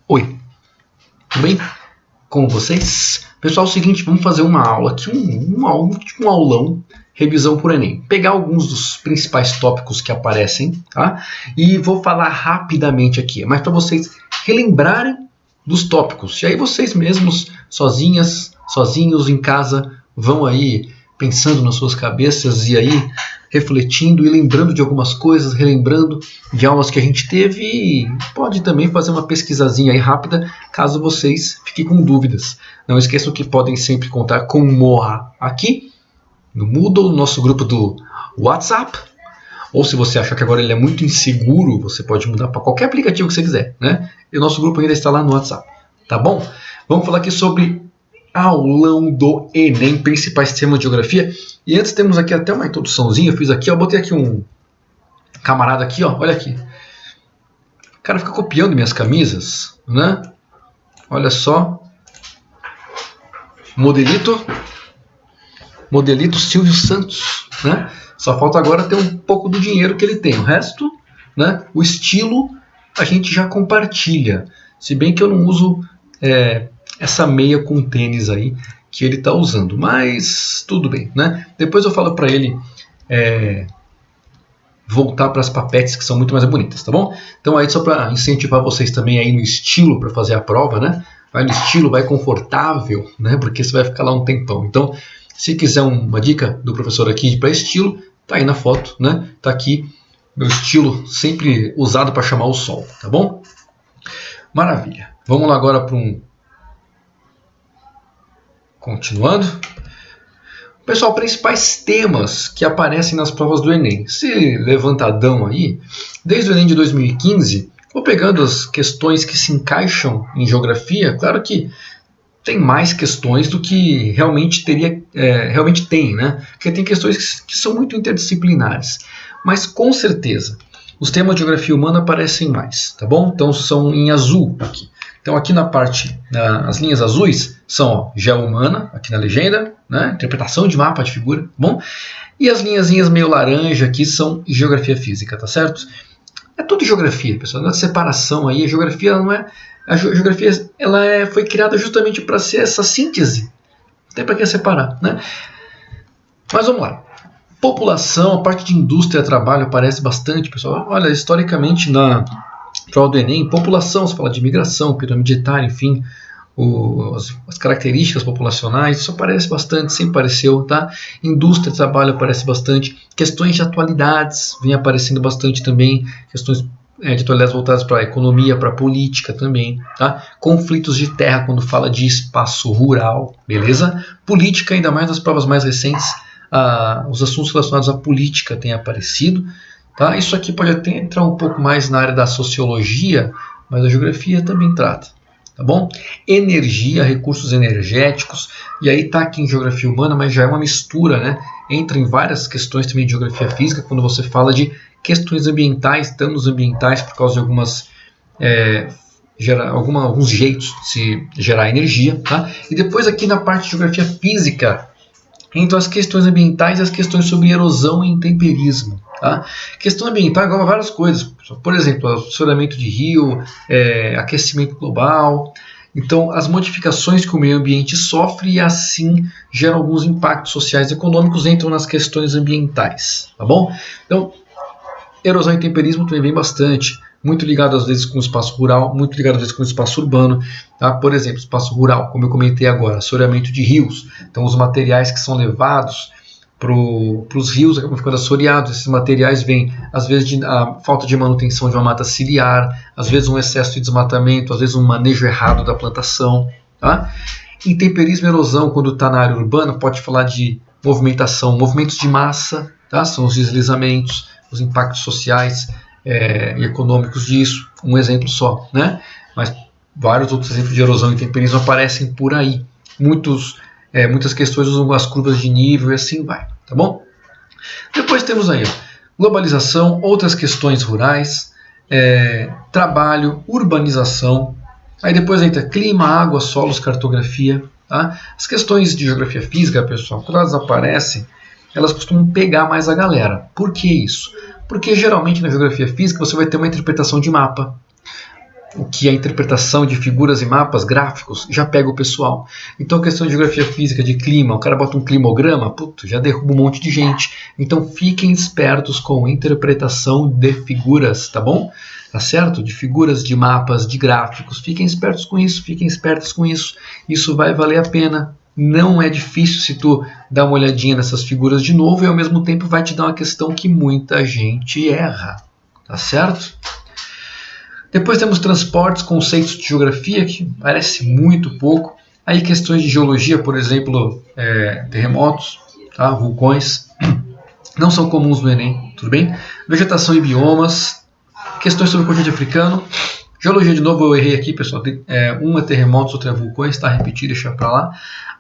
Oi, tudo bem com vocês? Pessoal, é o seguinte, vamos fazer uma aula aqui, um aulão, revisão por Enem. Pegar alguns dos principais tópicos que aparecem, tá? E vou falar rapidamente aqui, mas para vocês relembrarem dos tópicos. E aí vocês mesmos, sozinhos em casa, vão aí pensando nas suas cabeças e aí refletindo e lembrando de algumas coisas, relembrando de aulas que a gente teve e pode também fazer uma pesquisazinha aí rápida caso vocês fiquem com dúvidas. Não esqueçam que podem sempre contar com o Moa aqui no Moodle, no nosso grupo do WhatsApp, ou se você achar que agora ele é muito inseguro, você pode mudar para qualquer aplicativo que você quiser, né? E o nosso grupo ainda está lá no WhatsApp, tá bom? Vamos falar aqui sobre aulão do Enem, principais temas de geografia. E antes temos aqui até uma introduçãozinha, eu fiz aqui, ó, botei aqui um camarada aqui, ó, olha aqui. O cara fica copiando minhas camisas, né? Olha só. Modelito Silvio Santos, né? Só falta agora ter um pouco do dinheiro que ele tem. O resto, né? O estilo a gente já compartilha. Se bem que eu não uso essa meia com tênis aí que ele está usando, mas tudo bem, né? Depois eu falo para ele voltar para as papetes que são muito mais bonitas, tá bom? Então aí só para incentivar vocês também aí no estilo para fazer a prova, né? Vai no estilo, vai confortável, né? Porque você vai ficar lá um tempão. Então, se quiser uma dica do professor aqui para estilo, tá aí na foto, né? Tá aqui meu estilo sempre usado para chamar o sol, tá bom? Maravilha. Vamos lá agora para continuando. Pessoal, principais temas que aparecem nas provas do Enem. Esse levantadão aí, desde o Enem de 2015, vou pegando as questões que se encaixam em geografia. Claro que tem mais questões do que realmente tem, né? Porque tem questões que são muito interdisciplinares. Mas com certeza, os temas de geografia humana aparecem mais, tá bom? Então são em azul aqui. Então aqui na parte, as linhas azuis são geo-humana, aqui na legenda, né? Interpretação de mapa de figura, tá bom? E as linhazinhas meio laranja aqui são geografia física, tá certo? É tudo geografia, pessoal. Não é separação aí, a geografia não é... A geografia foi criada justamente para ser essa síntese. Não tem para que separar, né? Mas vamos lá. População, a parte de indústria e trabalho aparece bastante, pessoal. Olha, historicamente na prova do Enem, população, se fala de migração, pirâmide etária, enfim, as características populacionais, isso aparece bastante, sempre apareceu, tá? Indústria e trabalho aparece bastante. Questões de atualidades vem aparecendo bastante também, questões de atualidades voltadas para a economia, para a política também, tá? Conflitos de terra quando fala de espaço rural, beleza? Política, ainda mais nas provas mais recentes, os assuntos relacionados à política têm aparecido, tá? Isso aqui pode até entrar um pouco mais na área da sociologia, mas a geografia também trata, tá bom? Energia, recursos energéticos, e aí tá aqui em geografia humana, mas já é uma mistura, né? Entra em várias questões também de geografia física, quando você fala de questões ambientais, danos ambientais por causa de alguns jeitos de se gerar energia, tá? E depois aqui na parte de geografia física, entram as questões ambientais e as questões sobre erosão e intemperismo, tá? Questão ambiental engloba várias coisas, por exemplo, assoreamento de rio, aquecimento global. Então, as modificações que o meio ambiente sofre e assim geram alguns impactos sociais e econômicos, entram nas questões ambientais, tá bom? Então, erosão e intemperismo também vem bastante, muito ligado às vezes com o espaço rural, muito ligado às vezes com o espaço urbano, tá? Por exemplo, espaço rural, como eu comentei agora, assoreamento de rios, então os materiais que são levados para os rios acabam ficando assoreados, esses materiais vêm às vezes a falta de manutenção de uma mata ciliar, às vezes um excesso de desmatamento, às vezes um manejo errado da plantação, tá? Intemperismo e erosão, quando está na área urbana, pode falar de movimentação, movimentos de massa, tá? São os deslizamentos, os impactos sociais e econômicos disso, um exemplo só, né? Mas vários outros exemplos de erosão e intemperismo aparecem por aí. Muitas questões usam as curvas de nível e assim vai, tá bom? Depois temos aí globalização, outras questões rurais, trabalho, urbanização. Aí depois entra clima, água, solos, cartografia, tá? As questões de geografia física, pessoal, quando elas aparecem, elas costumam pegar mais a galera. Por que isso? Porque geralmente na geografia física você vai ter uma interpretação de mapa. o que é a interpretação de figuras e mapas gráficos, já pega o pessoal. Então a questão de geografia física, de clima, o cara bota um climograma, já derruba um monte de gente. Então fiquem espertos com interpretação de figuras, tá bom? Tá certo? De figuras, de mapas, de gráficos. Fiquem espertos com isso, fiquem espertos com isso. Isso vai valer a pena. Não é difícil se tu dar uma olhadinha nessas figuras de novo e ao mesmo tempo vai te dar uma questão que muita gente erra. Tá certo? Depois temos transportes, conceitos de geografia, que parece muito pouco. Aí questões de geologia, por exemplo, terremotos, tá? Vulcões, não são comuns no Enem, tudo bem? Vegetação e biomas, questões sobre o continente africano. Geologia, de novo, eu errei aqui, pessoal. Um é terremotos, outro é vulcões, tá? Repetir, deixa pra lá.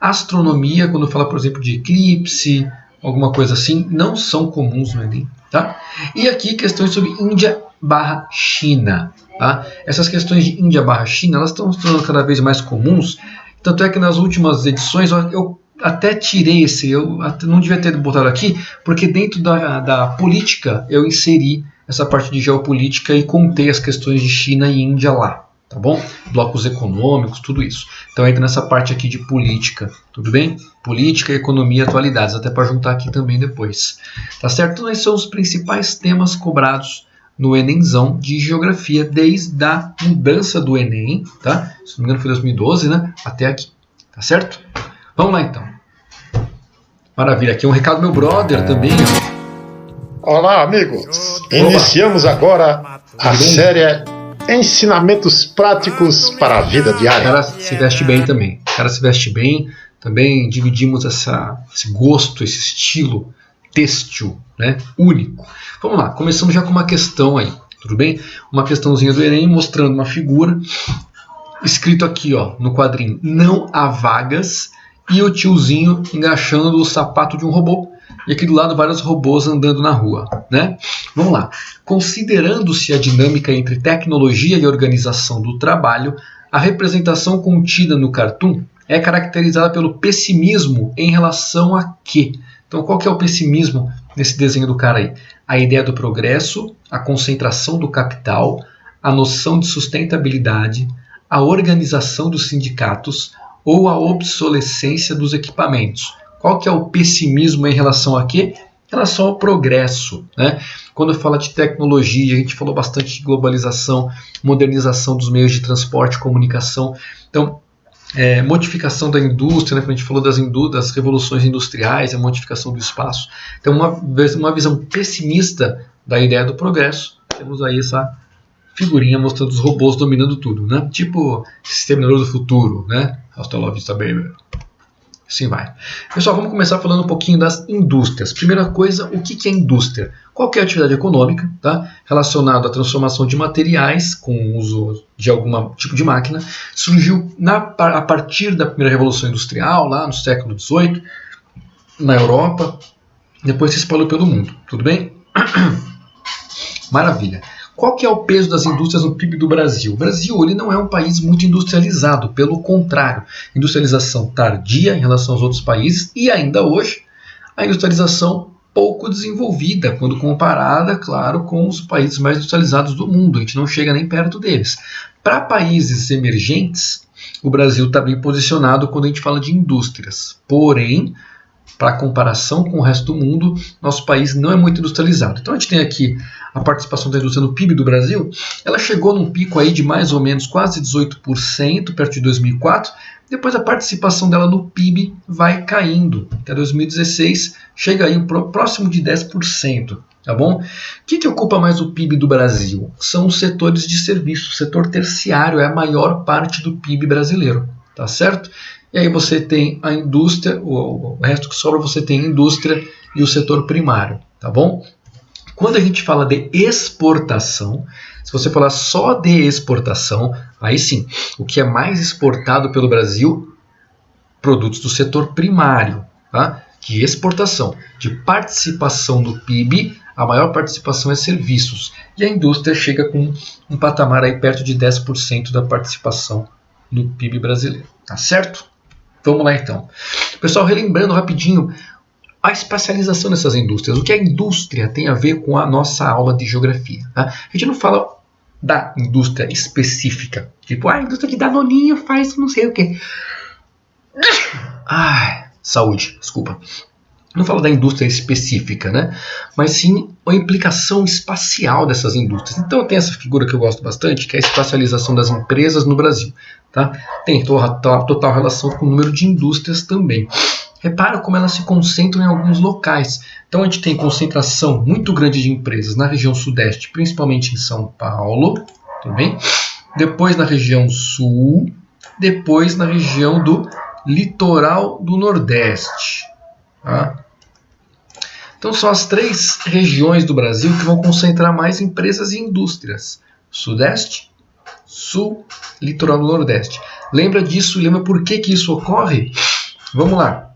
Astronomia, quando fala, por exemplo, de eclipse, alguma coisa assim, não são comuns no Enem, tá? E aqui questões sobre Índia/China, tá? Essas questões de Índia/China, elas estão se tornando cada vez mais comuns, tanto é que nas últimas edições eu até tirei eu até não devia ter botado aqui, porque dentro da política eu inseri essa parte de geopolítica e contei as questões de China e Índia lá, tá bom? Blocos econômicos, tudo isso. Então entra nessa parte aqui de política, tudo bem? Política, economia e atualidades, até para juntar aqui também depois. Tá certo? Então esses são os principais temas cobrados no Enemzão de geografia desde a mudança do Enem, tá? Se não me engano foi 2012, né? Até aqui, tá certo? Vamos lá então. Maravilha, aqui um recado do meu brother também, ó. Olá, amigos! Iniciamos agora a série Ensinamentos Práticos para a Vida Diária. O cara se veste bem também. O cara se veste bem. Também dividimos esse gosto, esse estilo têxtil, né? Único. Vamos lá, começamos já com uma questão aí, tudo bem? Uma questãozinha do Enem mostrando uma figura. Escrito aqui, ó, no quadrinho: não há vagas. E o tiozinho engaixando o sapato de um robô. E aqui do lado vários robôs andando na rua, né? Vamos lá. Considerando-se a dinâmica entre tecnologia e organização do trabalho, a representação contida no cartoon é caracterizada pelo pessimismo em relação a quê? Então qual que é o pessimismo nesse desenho do cara aí? A ideia do progresso, a concentração do capital, a noção de sustentabilidade, a organização dos sindicatos ou a obsolescência dos equipamentos. Qual que é o pessimismo em relação a quê? Em relação ao progresso, né? Quando fala de tecnologia, a gente falou bastante de globalização, modernização dos meios de transporte e comunicação. Então, modificação da indústria, né? Quando a gente falou das revoluções industriais, a modificação do espaço. Então, uma visão pessimista da ideia do progresso. Temos aí essa figurinha mostrando os robôs dominando tudo, né? Tipo Exterminador do Futuro, né? Hasta la vista, baby. Assim vai. Pessoal, vamos começar falando um pouquinho das indústrias. Primeira coisa, o que é indústria? Qualquer atividade econômica, tá? Relacionada à transformação de materiais com o uso de algum tipo de máquina, surgiu a partir da primeira Revolução Industrial, lá no século XVIII, na Europa, depois se espalhou pelo mundo. Tudo bem? Maravilha. Qual que é o peso das indústrias no PIB do Brasil? O Brasil ele não é um país muito industrializado, pelo contrário, industrialização tardia em relação aos outros países e ainda hoje a industrialização pouco desenvolvida quando comparada, claro, com os países mais industrializados do mundo. A gente não chega nem perto deles. Para países emergentes, o Brasil está bem posicionado quando a gente fala de indústrias. Porém, para comparação com o resto do mundo, nosso país não é muito industrializado. Então a gente tem aqui a participação da indústria no PIB do Brasil. Ela chegou num pico aí de mais ou menos quase 18%, perto de 2004. Depois a participação dela no PIB vai caindo. Até 2016 chega aí próximo de 10%. Tá bom? O que ocupa mais o PIB do Brasil? São os setores de serviço. O setor terciário é a maior parte do PIB brasileiro. Tá certo? E aí você tem a indústria, o resto que sobra você tem a indústria e o setor primário, tá bom? Quando a gente fala de exportação, se você falar só de exportação, aí sim, o que é mais exportado pelo Brasil, produtos do setor primário, tá? De exportação, de participação no PIB, a maior participação é serviços. E a indústria chega com um patamar aí perto de 10% da participação no PIB brasileiro, tá certo? Vamos lá então. Pessoal, relembrando rapidinho a espacialização dessas indústrias. O que a indústria tem a ver com a nossa aula de geografia? Tá? A gente não fala da indústria específica. Tipo, a indústria de Danoninho faz não sei o que. Saúde, desculpa. Não falo da indústria específica, né? Mas sim a implicação espacial dessas indústrias. Então tem essa figura que eu gosto bastante, que é a espacialização das empresas no Brasil. Tá? Tem total relação com o número de indústrias também. Repara como elas se concentram em alguns locais. Então a gente tem concentração muito grande de empresas na região sudeste, principalmente em São Paulo, também. Depois na região sul, depois na região do litoral do Nordeste. Tá? Então são as 3 regiões do Brasil que vão concentrar mais empresas e indústrias. Sudeste, Sul, litoral do Nordeste. Lembra disso? Lembra por que isso ocorre? Vamos lá.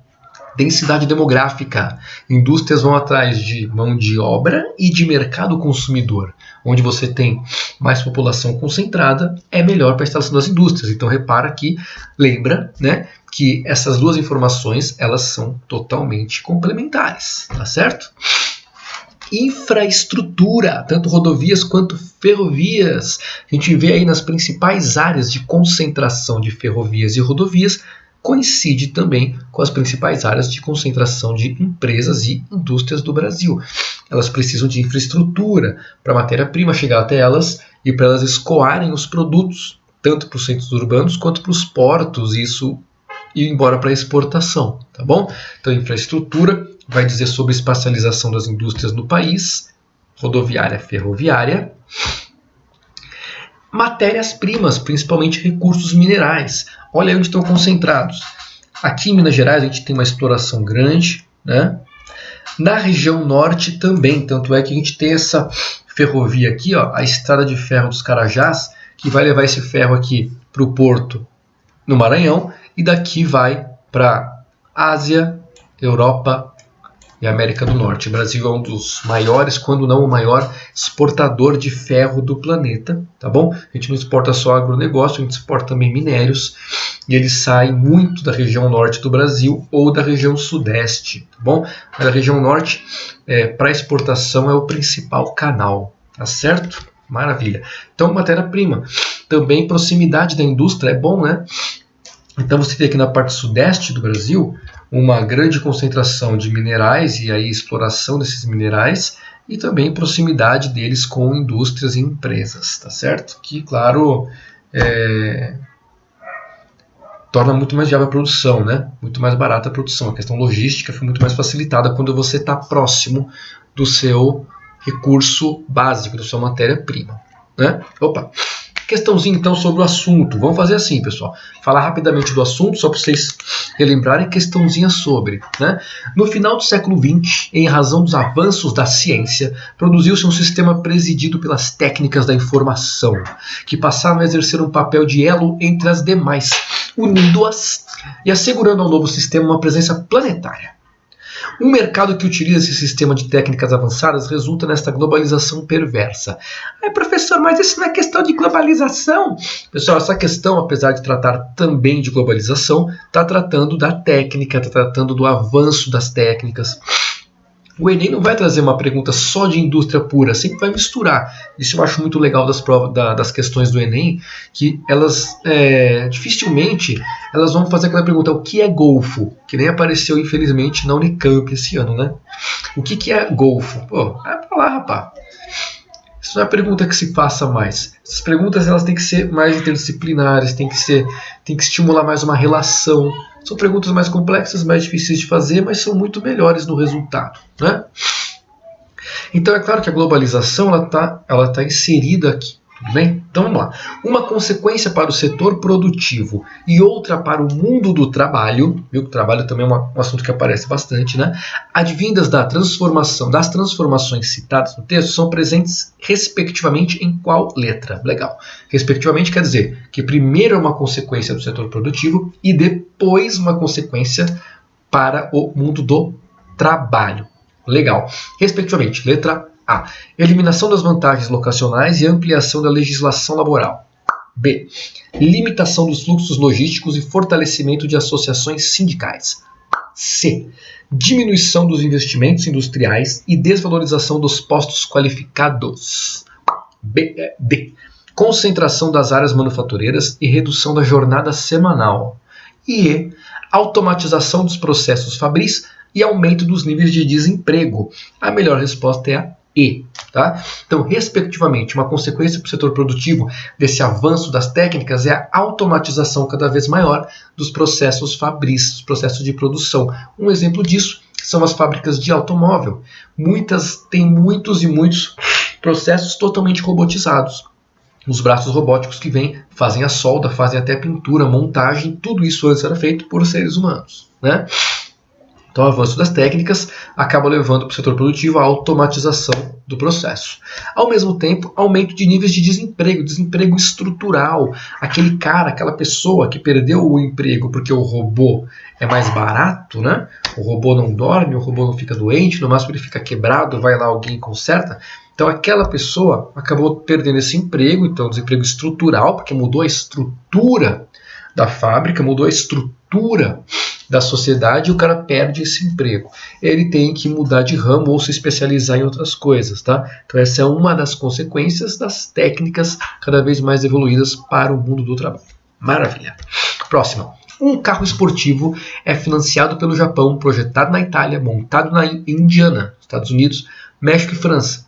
Densidade demográfica. Indústrias vão atrás de mão de obra e de mercado consumidor. Onde você tem mais população concentrada, é melhor para a instalação das indústrias. Então repara que, lembra, né, que essas 2 informações elas são totalmente complementares, tá certo? Infraestrutura, tanto rodovias quanto ferrovias. A gente vê aí nas principais áreas de concentração de ferrovias e rodovias, coincide também com as principais áreas de concentração de empresas e indústrias do Brasil. Elas precisam de infraestrutura para a matéria-prima chegar até elas e para elas escoarem os produtos, tanto para os centros urbanos quanto para os portos, isso ir embora para a exportação, tá bom? Então, infraestrutura vai dizer sobre a espacialização das indústrias no país, rodoviária, ferroviária. Matérias-primas, principalmente recursos minerais. Olha aí onde estão concentrados. Aqui em Minas Gerais a gente tem uma exploração grande, né? Na região norte também, tanto é que a gente tem essa ferrovia aqui, ó, a Estrada de Ferro dos Carajás, que vai levar esse ferro aqui para o porto no Maranhão, e daqui vai para Ásia, Europa e América do Norte. O Brasil é um dos maiores, quando não o maior, exportador de ferro do planeta, tá bom? A gente não exporta só agronegócio, a gente exporta também minérios, e eles saem muito da região norte do Brasil ou da região sudeste, tá bom? Mas a região norte, para exportação, é o principal canal, tá certo? Maravilha. Então, matéria-prima. Também proximidade da indústria é bom, né? Então você tem aqui na parte sudeste do Brasil uma grande concentração de minerais e aí exploração desses minerais e também proximidade deles com indústrias e empresas, tá certo? Que, claro, torna muito mais viável a produção, né? Muito mais barata a produção. A questão logística foi muito mais facilitada quando você está próximo do seu recurso básico, da sua matéria-prima, né? Opa! Questãozinha então sobre o assunto. Vamos fazer assim, pessoal. Falar rapidamente do assunto, só para vocês relembrarem, questãozinha sobre, né? No final do século XX, em razão dos avanços da ciência, produziu-se um sistema presidido pelas técnicas da informação, que passaram a exercer um papel de elo entre as demais, unindo-as e assegurando ao novo sistema uma presença planetária. Um mercado que utiliza esse sistema de técnicas avançadas resulta nesta globalização perversa. Professor, mas isso não é questão de globalização? Pessoal, essa questão, apesar de tratar também de globalização, está tratando da técnica, está tratando do avanço das técnicas. O Enem não vai trazer uma pergunta só de indústria pura, sempre vai misturar. Isso eu acho muito legal das questões do Enem, que elas dificilmente elas vão fazer aquela pergunta, o que é golfo? Que nem apareceu, infelizmente, na Unicamp esse ano, né? O que é golfo? Pô, vai pra lá, rapaz. Isso não é uma pergunta que se faça mais. Essas perguntas elas têm que ser mais interdisciplinares, tem que estimular mais uma relação. São perguntas mais complexas, mais difíceis de fazer, mas são muito melhores no resultado, né? Então é claro que a globalização ela tá inserida aqui, tudo bem? Então vamos lá. Uma consequência para o setor produtivo e outra para o mundo do trabalho, viu que o trabalho também é um assunto que aparece bastante, né? Advindas das transformações citadas no texto são presentes respectivamente em qual letra? Legal. Respectivamente quer dizer que primeiro é uma consequência do setor produtivo e depois uma consequência para o mundo do trabalho. Legal. Respectivamente, letra A. Eliminação das vantagens locacionais e ampliação da legislação laboral. B. Limitação dos fluxos logísticos e fortalecimento de associações sindicais. C. Diminuição dos investimentos industriais e desvalorização dos postos qualificados. D. Concentração das áreas manufatureiras e redução da jornada semanal. E E. Automatização dos processos fabris e aumento dos níveis de desemprego. A melhor resposta é a E. Tá? Então, respectivamente, uma consequência para o setor produtivo desse avanço das técnicas é a automatização cada vez maior dos processos fabris, dos processos de produção. Um exemplo disso são as fábricas de automóvel. Muitas têm muitos e muitos processos totalmente robotizados. Os braços robóticos que vêm, fazem a solda, fazem até pintura, montagem, tudo isso antes era feito por seres humanos, né? Então, o avanço das técnicas acaba levando para o setor produtivo a automatização do processo. Ao mesmo tempo, aumento de níveis de desemprego, desemprego estrutural. Aquele cara, aquela pessoa que perdeu o emprego porque o robô é mais barato, né? O robô não dorme, o robô não fica doente, no máximo ele fica quebrado, vai lá alguém e conserta. Então, aquela pessoa acabou perdendo esse emprego, então desemprego estrutural, porque mudou a estrutura da fábrica, mudou a estrutura da sociedade e o cara perde esse emprego. Ele tem que mudar de ramo ou se especializar em outras coisas, tá? Então essa é uma das consequências das técnicas cada vez mais evoluídas para o mundo do trabalho. Maravilha. Próxima. Um carro esportivo é financiado pelo Japão, projetado na Itália, montado na Indiana, Estados Unidos, México e França,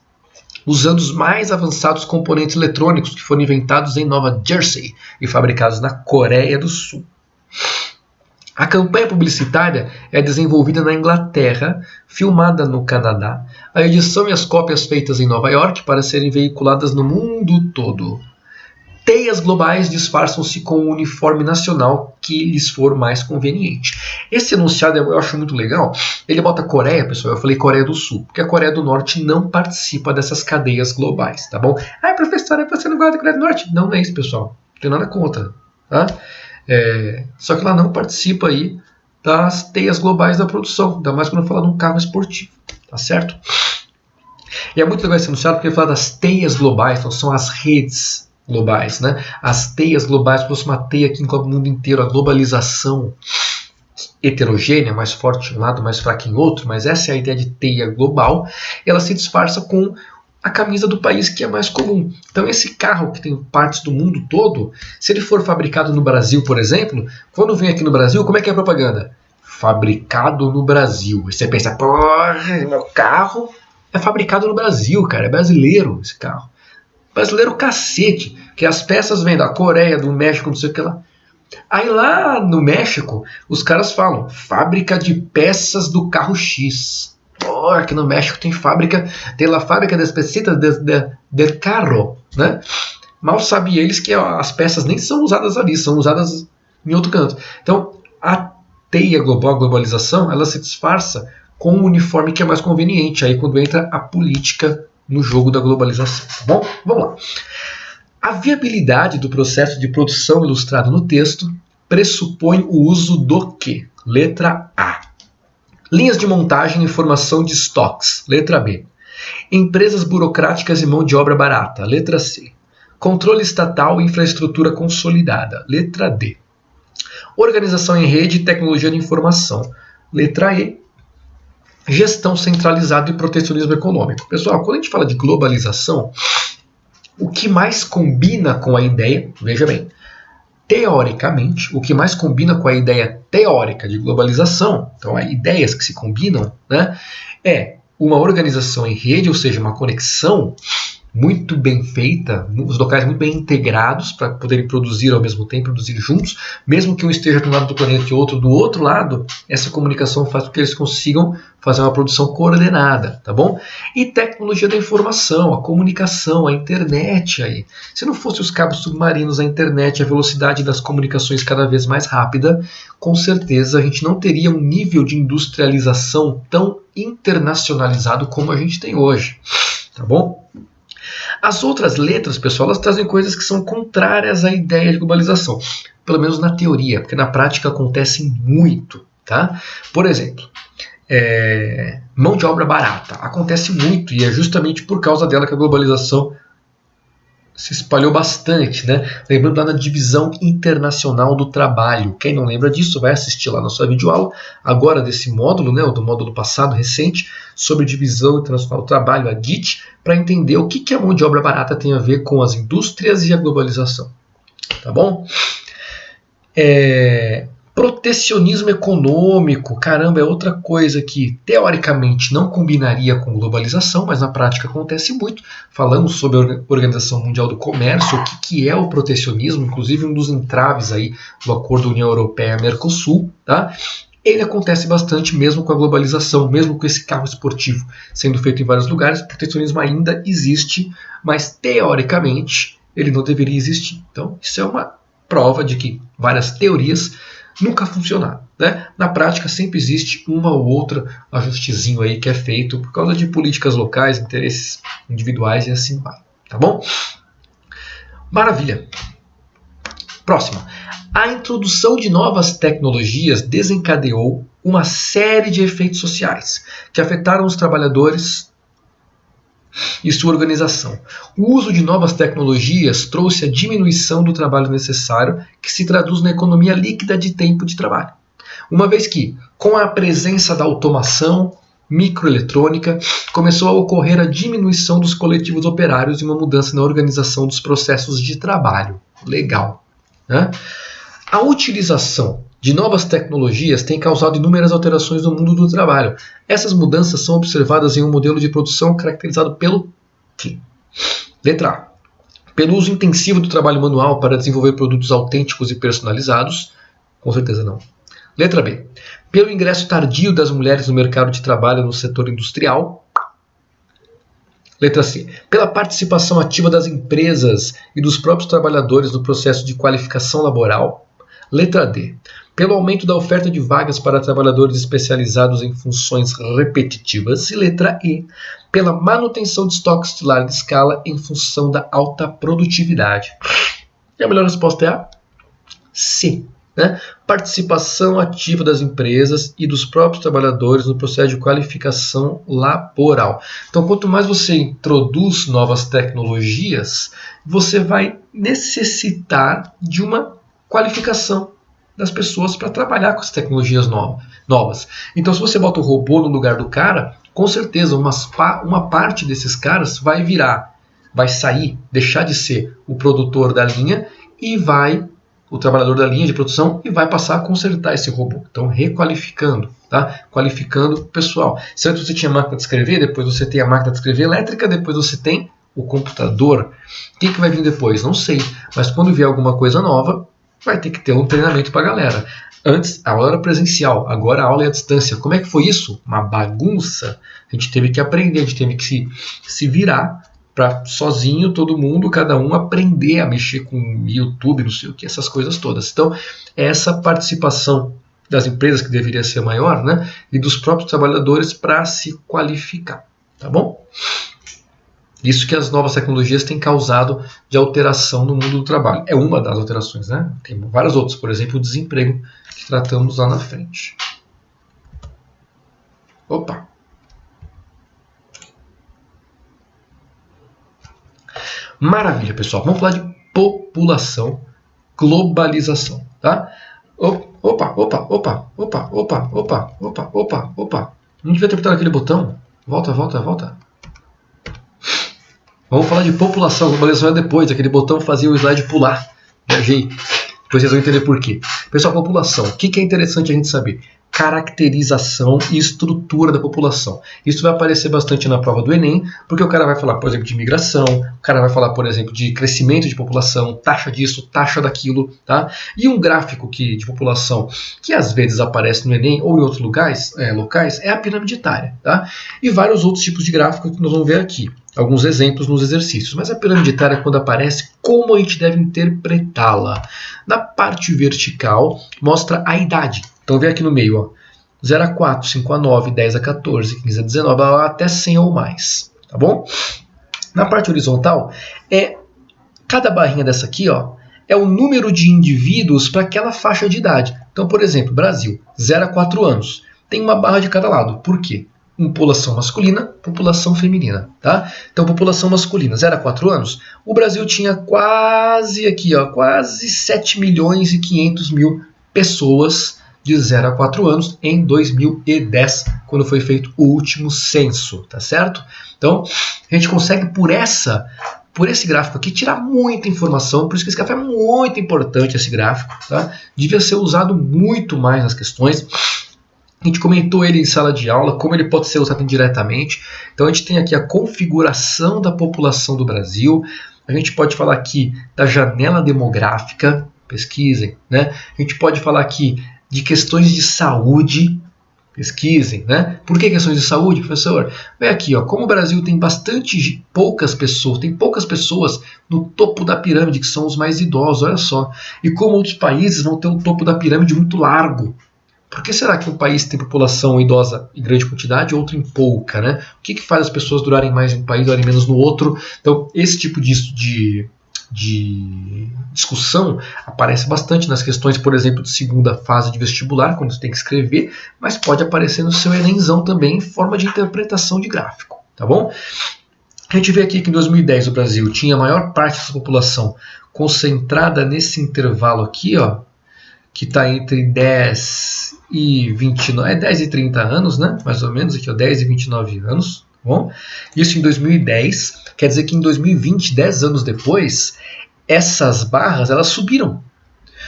usando os mais avançados componentes eletrônicos que foram inventados em Nova Jersey e fabricados na Coreia do Sul. A campanha publicitária é desenvolvida na Inglaterra, filmada no Canadá, a edição e as cópias feitas em Nova York para serem veiculadas no mundo todo. Teias globais disfarçam-se com o uniforme nacional que lhes for mais conveniente. Esse enunciado eu acho muito legal. Ele bota Coreia, pessoal, eu falei Coreia do Sul, porque a Coreia do Norte não participa dessas cadeias globais, tá bom? Ah, professora, você não gosta da Coreia do Norte? Não é isso, pessoal. Não tem nada contra, tá? Só que ela não participa aí das teias globais da produção, ainda mais quando fala de um carro esportivo, tá certo? E é muito legal esse enunciado porque ele fala das teias globais, então são as redes globais, né? As teias globais, como se fosse uma teia que engloba o mundo inteiro, a globalização heterogênea, mais forte em um lado, mais fraca em outro, mas essa é a ideia de teia global, e ela se disfarça com a camisa do país que é mais comum. Então esse carro que tem partes do mundo todo, se ele for fabricado no Brasil, por exemplo, quando vem aqui no Brasil, como é que é a propaganda? Fabricado no Brasil. E você pensa, porra, meu carro é fabricado no Brasil, cara, é brasileiro esse carro. Brasileiro cacete, que as peças vêm da Coreia, do México, não sei o que lá. Aí lá no México, os caras falam, fábrica de peças do carro X. Aqui no México tem lá fábrica de especitas del carro, né? Mal sabem eles que as peças nem são usadas ali, são usadas em outro canto. Então, a teia global, a globalização, ela se disfarça com um uniforme que é mais conveniente, aí quando entra a política no jogo da globalização, tá bom? Vamos lá. A viabilidade do processo de produção ilustrado no texto pressupõe o uso do quê? Letra A. Linhas de montagem e formação de estoques. Letra B. Empresas burocráticas e mão de obra barata. Letra C. Controle estatal e infraestrutura consolidada. Letra D. Organização em rede e tecnologia de informação. Letra E. Gestão centralizada e protecionismo econômico. Pessoal, quando a gente fala de globalização, o que mais combina com a ideia, veja bem, teoricamente, o que mais combina com a ideia teórica de globalização, então há ideias que se combinam, né, é uma organização em rede, ou seja, uma conexão muito bem feita, os locais muito bem integrados para poderem produzir ao mesmo tempo, produzir juntos, mesmo que um esteja de um lado do planeta e outro do outro lado, essa comunicação faz com que eles consigam fazer uma produção coordenada, tá bom? E tecnologia da informação, a comunicação, a internet aí. Se não fosse os cabos submarinos, a internet, a velocidade das comunicações cada vez mais rápida, com certeza a gente não teria um nível de industrialização tão internacionalizado como a gente tem hoje, tá bom? As outras letras, pessoal, elas trazem coisas que são contrárias à ideia de globalização, pelo menos na teoria, porque na prática acontecem muito, tá? Por exemplo, mão de obra barata acontece muito e é justamente por causa dela que a globalização se espalhou bastante, né? Lembrando lá na divisão internacional do trabalho. Quem não lembra disso vai assistir lá na sua videoaula, agora desse módulo, né, do módulo passado, recente, sobre divisão internacional do trabalho, a DIT, para entender o que a mão de obra barata tem a ver com as indústrias e a globalização. Tá bom? Protecionismo econômico, caramba, é outra coisa que teoricamente não combinaria com globalização, mas na prática acontece muito. Falamos sobre a Organização Mundial do Comércio, o que é o protecionismo, inclusive um dos entraves aí do Acordo União Europeia-Mercosul, tá? Ele acontece bastante mesmo com a globalização, mesmo com esse carro esportivo sendo feito em vários lugares. O protecionismo ainda existe, mas teoricamente ele não deveria existir. Então isso é uma prova de que várias teorias nunca funcionaram, né? Na prática sempre existe uma ou outra ajustezinho aí que é feito por causa de políticas locais, interesses individuais e assim vai, tá bom? Maravilha. Próxima. A introdução de novas tecnologias desencadeou uma série de efeitos sociais que afetaram os trabalhadores e sua organização. O uso de novas tecnologias trouxe a diminuição do trabalho necessário, que se traduz na economia líquida de tempo de trabalho. Uma vez que, com a presença da automação, microeletrônica, começou a ocorrer a diminuição dos coletivos operários e uma mudança na organização dos processos de trabalho. Legal, né? A utilização de novas tecnologias tem causado inúmeras alterações no mundo do trabalho. Essas mudanças são observadas em um modelo de produção caracterizado pelo quê? Letra A. Pelo uso intensivo do trabalho manual para desenvolver produtos autênticos e personalizados. Com certeza não. Letra B. Pelo ingresso tardio das mulheres no mercado de trabalho no setor industrial. Letra C. Pela participação ativa das empresas e dos próprios trabalhadores no processo de qualificação laboral. Letra D. Pelo aumento da oferta de vagas para trabalhadores especializados em funções repetitivas. E letra E. Pela manutenção de estoques de larga escala em função da alta produtividade. E a melhor resposta é a C. Né? Participação ativa das empresas e dos próprios trabalhadores no processo de qualificação laboral. Então, quanto mais você introduz novas tecnologias, você vai necessitar de uma qualificação das pessoas para trabalhar com as tecnologias novas. Então, se você bota o robô no lugar do cara, com certeza uma parte desses caras vai sair, deixar de ser o produtor da linha e o trabalhador da linha de produção e vai passar a consertar esse robô. Então, requalificando, tá? Qualificando o pessoal. Se antes você tinha máquina de escrever, depois você tem a máquina de escrever elétrica, depois você tem o computador. O que vai vir depois? Não sei. Mas quando vier alguma coisa nova, vai ter que ter um treinamento para a galera. Antes, a aula era presencial, agora a aula é à distância. Como é que foi isso? Uma bagunça. A gente teve que aprender, a gente teve que se virar para sozinho, todo mundo, cada um aprender a mexer com YouTube, não sei o que, essas coisas todas. Então, essa participação das empresas, que deveria ser maior, né, e dos próprios trabalhadores para se qualificar. Tá bom? Isso que as novas tecnologias têm causado de alteração no mundo do trabalho. É uma das alterações, né? Tem várias outras, por exemplo, o desemprego, que tratamos lá na frente. Opa! Maravilha, pessoal. Vamos falar de população, globalização, tá? Opa. Não devia ter apertado aquele botão. Volta. Vamos falar de população, globalização é depois. Aquele botão fazia o slide pular. Viajei. Depois vocês vão entender por quê. Pessoal, população. O que é interessante a gente saber? Caracterização e estrutura da população. Isso vai aparecer bastante na prova do Enem, porque o cara vai falar, por exemplo, de imigração, o cara vai falar, por exemplo, de crescimento de população, taxa disso, taxa daquilo, tá? E um gráfico de população que às vezes aparece no Enem ou em outros locais é a pirâmide etária, tá? E vários outros tipos de gráficos que nós vamos ver aqui. Alguns exemplos nos exercícios, mas a pirâmide etária, quando aparece, como a gente deve interpretá-la? Na parte vertical, mostra a idade. Então, vê aqui no meio, ó, 0 a 4, 5 a 9, 10 a 14, 15 a 19, até 100 ou mais, tá bom? Na parte horizontal, cada barrinha dessa aqui, ó, é o número de indivíduos para aquela faixa de idade. Então, por exemplo, Brasil, 0 a 4 anos. Tem uma barra de cada lado. Por quê? população masculina, população feminina, tá? Então, população masculina, 0 a 4 anos, o Brasil tinha quase 7 milhões e 500 mil pessoas de 0 a 4 anos em 2010, quando foi feito o último censo, tá certo? Então, a gente consegue por esse gráfico aqui tirar muita informação, por isso que esse gráfico é muito importante, esse gráfico, tá? Devia ser usado muito mais nas questões. A gente comentou ele em sala de aula, como ele pode ser usado indiretamente. Então a gente tem aqui a configuração da população do Brasil. A gente pode falar aqui da janela demográfica, pesquisem, né? A gente pode falar aqui de questões de saúde, pesquisem, né? Por que questões de saúde, professor? Vem aqui, ó, como o Brasil tem poucas pessoas no topo da pirâmide, que são os mais idosos, olha só. E como outros países vão ter um topo da pirâmide muito largo. Por que será que um país tem população idosa em grande quantidade e outro em pouca, né? O que faz as pessoas durarem mais em um país e durarem menos no outro? Então, esse tipo de discussão aparece bastante nas questões, por exemplo, de segunda fase de vestibular, quando você tem que escrever, mas pode aparecer no seu Enemzão também em forma de interpretação de gráfico, tá bom? A gente vê aqui que em 2010 o Brasil tinha a maior parte da sua população concentrada nesse intervalo aqui, ó, que está entre 10 e 29, 10 e 30 anos, né? Mais ou menos aqui, ó, 10 e 29 anos, tá bom? Isso em 2010, quer dizer que em 2020, 10 anos depois, essas barras elas subiram.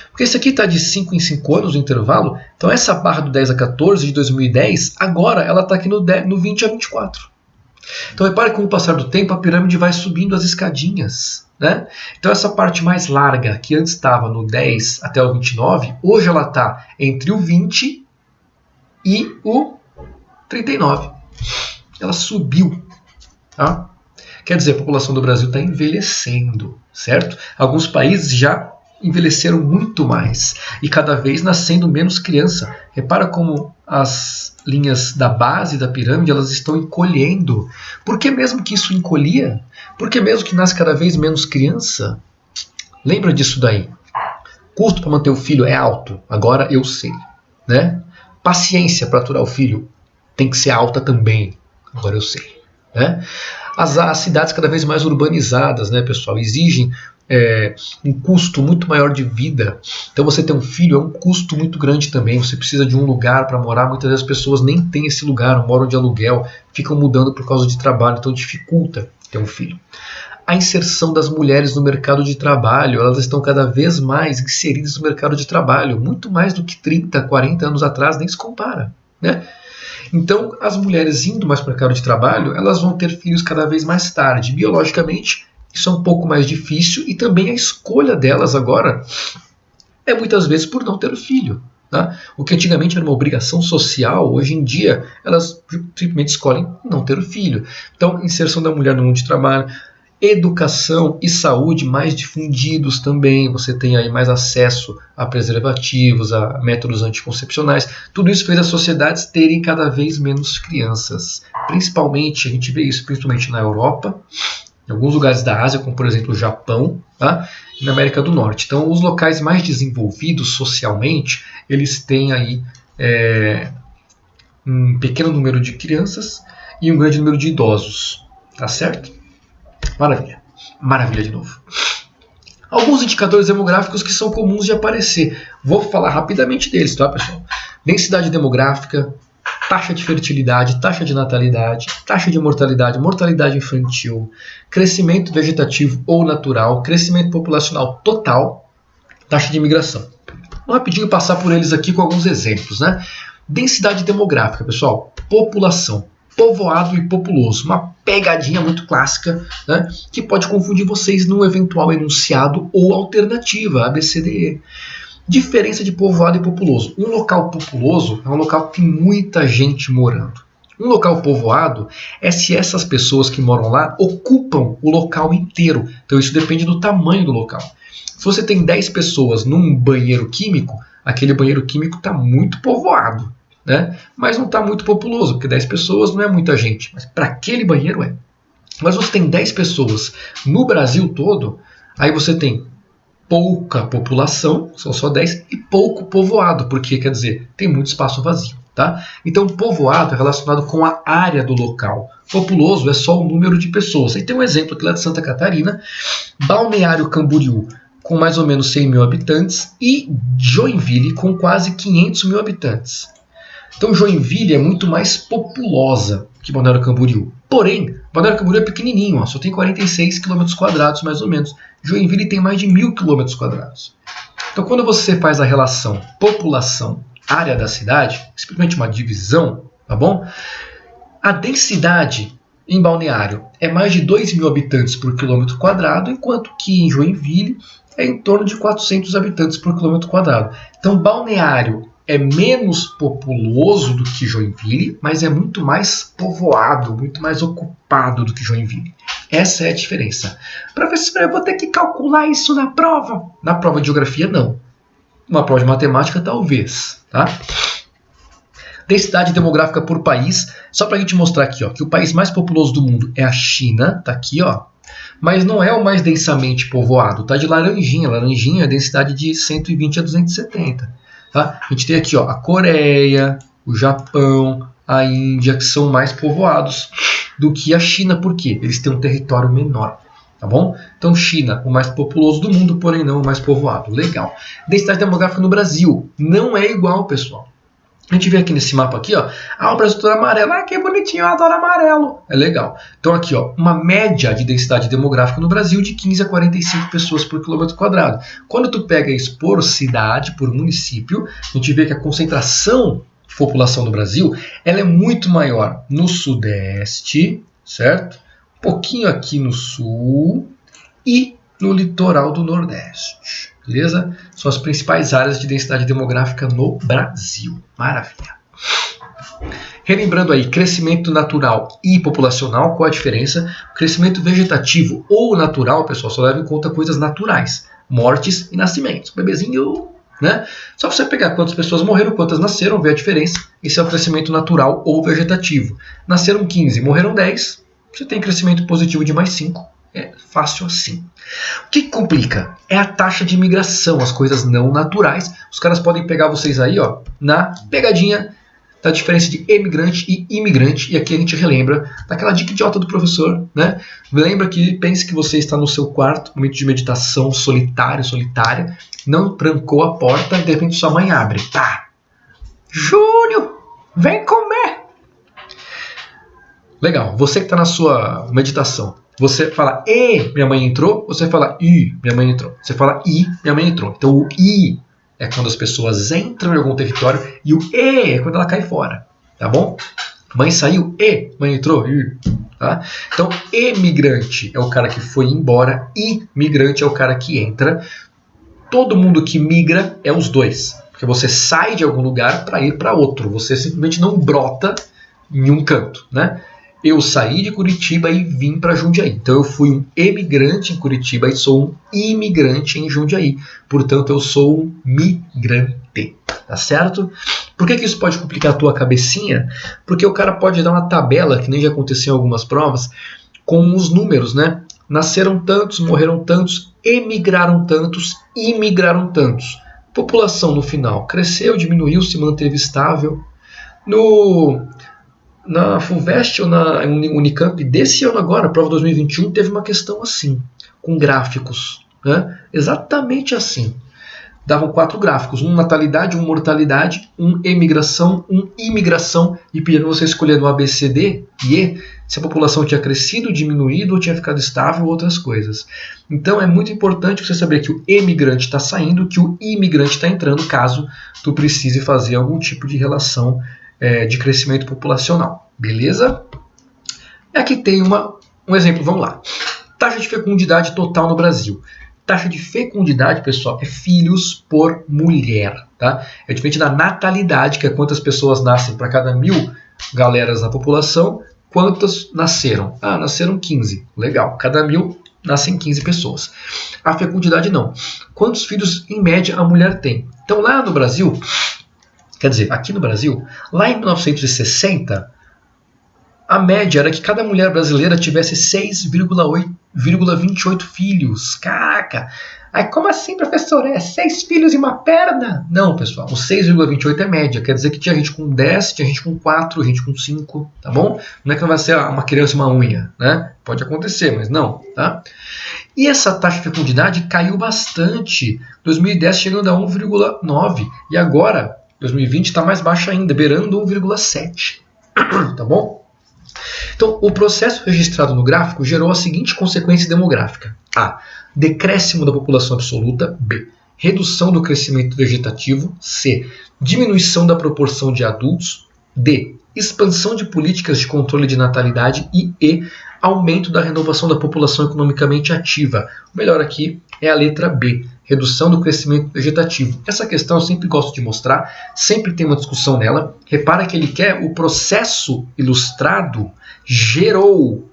Porque esse aqui está de 5 em 5 anos o intervalo, então essa barra do 10 a 14 de 2010, agora ela está aqui no 20 a 24. Então repare que com o passar do tempo a pirâmide vai subindo as escadinhas, né? Então essa parte mais larga, que antes estava no 10 até o 29, hoje ela está entre o 20 e o 39. Ela subiu, tá? Quer dizer, a população do Brasil está envelhecendo, certo? Alguns países já envelheceram muito mais e cada vez nascendo menos criança. Repara como as linhas da base da pirâmide elas estão encolhendo. Por que mesmo que isso encolhia? Por que mesmo que nasce cada vez menos criança? Lembra disso daí? Custo para manter o filho é alto, agora eu sei, né? Paciência para aturar o filho tem que ser alta também, agora eu sei, né? As cidades cada vez mais urbanizadas, né, pessoal, exigem um custo muito maior de vida. Então você ter um filho é um custo muito grande também. Você precisa de um lugar para morar. Muitas vezes as pessoas nem têm esse lugar, moram de aluguel, ficam mudando por causa de trabalho, então dificulta ter um filho. A inserção das mulheres no mercado de trabalho, elas estão cada vez mais inseridas no mercado de trabalho, muito mais do que 30, 40 anos atrás, nem se compara, né? Então, as mulheres indo mais para o mercado de trabalho, elas vão ter filhos cada vez mais tarde. Biologicamente, isso é um pouco mais difícil e também a escolha delas agora é muitas vezes por não ter filho. Tá? O que antigamente era uma obrigação social, hoje em dia elas simplesmente escolhem não ter filho. Então, inserção da mulher no mundo de trabalho, educação e saúde mais difundidos também, você tem aí mais acesso a preservativos, a métodos anticoncepcionais. Tudo isso fez as sociedades terem cada vez menos crianças. Principalmente, a gente vê isso principalmente na Europa, em alguns lugares da Ásia, como por exemplo o Japão, tá? E na América do Norte. Então, os locais mais desenvolvidos socialmente, eles têm aí um pequeno número de crianças e um grande número de idosos, tá certo? Maravilha. Maravilha de novo. Alguns indicadores demográficos que são comuns de aparecer. Vou falar rapidamente deles, tá, pessoal? Densidade demográfica, taxa de fertilidade, taxa de natalidade, taxa de mortalidade, mortalidade infantil, crescimento vegetativo ou natural, crescimento populacional total, taxa de imigração. Vou rapidinho passar por eles aqui com alguns exemplos, né? Densidade demográfica, pessoal. População. Povoado e populoso, uma pegadinha muito clássica, né, que pode confundir vocês num eventual enunciado ou alternativa, ABCDE. Diferença de povoado e populoso. Um local populoso é um local que tem muita gente morando. Um local povoado é se essas pessoas que moram lá ocupam o local inteiro. Então isso depende do tamanho do local. Se você tem 10 pessoas num banheiro químico, aquele banheiro químico está muito povoado. Né? Mas não está muito populoso, porque 10 pessoas não é muita gente, mas para aquele banheiro é. Mas você tem 10 pessoas no Brasil todo, aí você tem pouca população, são só 10, e pouco povoado, porque quer dizer, tem muito espaço vazio. Tá? Então, povoado é relacionado com a área do local. Populoso é só o número de pessoas. Aí tem um exemplo aqui lá de Santa Catarina, Balneário Camboriú, com mais ou menos 100 mil habitantes, e Joinville, com quase 500 mil habitantes. Então, Joinville é muito mais populosa que Balneário Camboriú. Porém, Balneário Camboriú é pequenininho, ó, só tem 46 km², mais ou menos. Joinville tem mais de 1.000 km². Então, quando você faz a relação população área da cidade, simplesmente uma divisão, tá bom? A densidade em Balneário é mais de 2.000 habitantes por quilômetro quadrado, enquanto que em Joinville é em torno de 400 habitantes por quilômetro quadrado. Então, Balneário é menos populoso do que Joinville, mas é muito mais povoado, muito mais ocupado do que Joinville. Essa é a diferença. Professor, eu vou ter que calcular isso na prova? Na prova de geografia, não. Uma prova de matemática, talvez. Tá? Densidade demográfica por país. Só para a gente mostrar aqui, ó, que o país mais populoso do mundo é a China. Tá aqui, ó. Mas não é o mais densamente povoado. Tá de laranjinha. Laranjinha é a densidade de 120 a 270. Tá? A gente tem aqui, ó, a Coreia, o Japão, a Índia, que são mais povoados do que a China. Por quê? Eles têm um território menor. Tá bom? Então, China, o mais populoso do mundo, porém não o mais povoado. Legal. Densidade demográfica no Brasil não é igual, pessoal. A gente vê aqui nesse mapa aqui, ó, o Brasil todo amarelo. Ah, que bonitinho, eu adoro amarelo. É legal. Então aqui, ó, uma média de densidade demográfica no Brasil de 15 a 45 pessoas por quilômetro quadrado. Quando tu pega isso por cidade, por município, a gente vê que a concentração de população no Brasil, ela é muito maior no Sudeste, certo? Um pouquinho aqui no Sul e no litoral do Nordeste. Beleza? São as principais áreas de densidade demográfica no Brasil. Maravilha. Relembrando aí, crescimento natural e populacional, qual a diferença? O crescimento vegetativo ou natural, pessoal, só leva em conta coisas naturais. Mortes e nascimentos. Bebezinho, né? Só você pegar quantas pessoas morreram, quantas nasceram, ver a diferença. Esse é o crescimento natural ou vegetativo. Nasceram 15, morreram 10. Você tem crescimento positivo de mais 5. É fácil assim. O que complica? É a taxa de imigração, as coisas não naturais. Os caras podem pegar vocês aí, ó, na pegadinha da diferença de emigrante e imigrante. E aqui a gente relembra daquela dica idiota do professor, né? Lembra que pense que você está no seu quarto, momento de meditação solitário, solitária, não trancou a porta e de repente sua mãe abre. Tá. Júnior, vem comer. Legal, você que está na sua meditação, você fala E, minha mãe entrou, você fala I, minha mãe entrou. Você fala I, minha mãe entrou. Então o I é quando as pessoas entram em algum território e o E é quando ela cai fora. Tá bom? Mãe saiu, E, mãe entrou, I. Tá? Então emigrante é o cara que foi embora, imigrante é o cara que entra. Todo mundo que migra é os dois. Porque você sai de algum lugar para ir para outro. Você simplesmente não brota em um canto, né? Eu saí de Curitiba e vim para Jundiaí. Então eu fui um emigrante em Curitiba e sou um imigrante em Jundiaí. Portanto, eu sou um migrante. Tá certo? Por que isso pode complicar a tua cabecinha? Porque o cara pode dar uma tabela, que nem já aconteceu em algumas provas, com os números, né? Nasceram tantos, morreram tantos, emigraram tantos, imigraram tantos. População no final cresceu, diminuiu, se manteve estável. Na FUVEST ou na Unicamp desse ano agora, prova 2021, teve uma questão assim, com gráficos, né? Exatamente assim. Davam 4 gráficos, um natalidade, um mortalidade, um emigração, um imigração, e pediram você escolher no A, B, C, D e E, se a população tinha crescido, diminuído ou tinha ficado estável ou outras coisas. Então é muito importante você saber que o emigrante está saindo, que o imigrante está entrando, caso tu precise fazer algum tipo de relação de crescimento populacional. Beleza? Aqui tem um exemplo, vamos lá. Taxa de fecundidade total no Brasil. Taxa de fecundidade, pessoal, é filhos por mulher. Tá? É diferente da natalidade, que é quantas pessoas nascem para cada 1.000 galeras na população. Quantas nasceram? Ah, nasceram 15. Legal. Cada 1.000 nascem 15 pessoas. A fecundidade não. Quantos filhos, em média, a mulher tem? Então, lá no Brasil, quer dizer, aqui no Brasil, lá em 1960, a média era que cada mulher brasileira tivesse 6,8 1,28 filhos. Caraca! Aí como assim, professor? É 6 filhos e uma perna? Não, pessoal. O 6,28 é média. Quer dizer que tinha gente com 10, tinha gente com 4, gente com 5, tá bom? Não é que não vai ser uma criança e uma unha, né? Pode acontecer, mas não, tá? E essa taxa de fecundidade caiu bastante. 2010 chegando a 1,9. E agora, 2020 está mais baixa ainda, beirando 1,7. Tá bom? Então, o processo registrado no gráfico gerou a seguinte consequência demográfica. A. Decréscimo da população absoluta. B. Redução do crescimento vegetativo. C. Diminuição da proporção de adultos. D. Expansão de políticas de controle de natalidade. E E. Aumento da renovação da população economicamente ativa. O melhor aqui é a letra B. Redução do crescimento vegetativo. Essa questão eu sempre gosto de mostrar, sempre tem uma discussão nela. Repara que ele quer o processo ilustrado gerou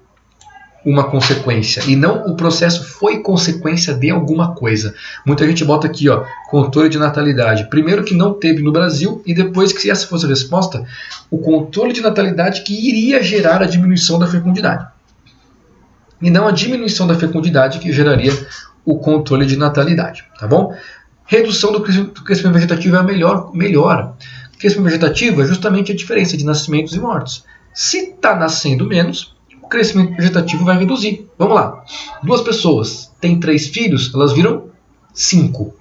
uma consequência e não o processo foi consequência de alguma coisa. Muita gente bota aqui, ó, controle de natalidade. Primeiro que não teve no Brasil e depois que, se essa fosse a resposta, o controle de natalidade que iria gerar a diminuição da fecundidade. E não a diminuição da fecundidade que geraria o controle de natalidade, tá bom? Redução do crescimento vegetativo é a melhora. O crescimento vegetativo é justamente a diferença de nascimentos e mortes. Se está nascendo menos, o crescimento vegetativo vai reduzir. Vamos lá. 2 pessoas têm 3 filhos, elas viram 5.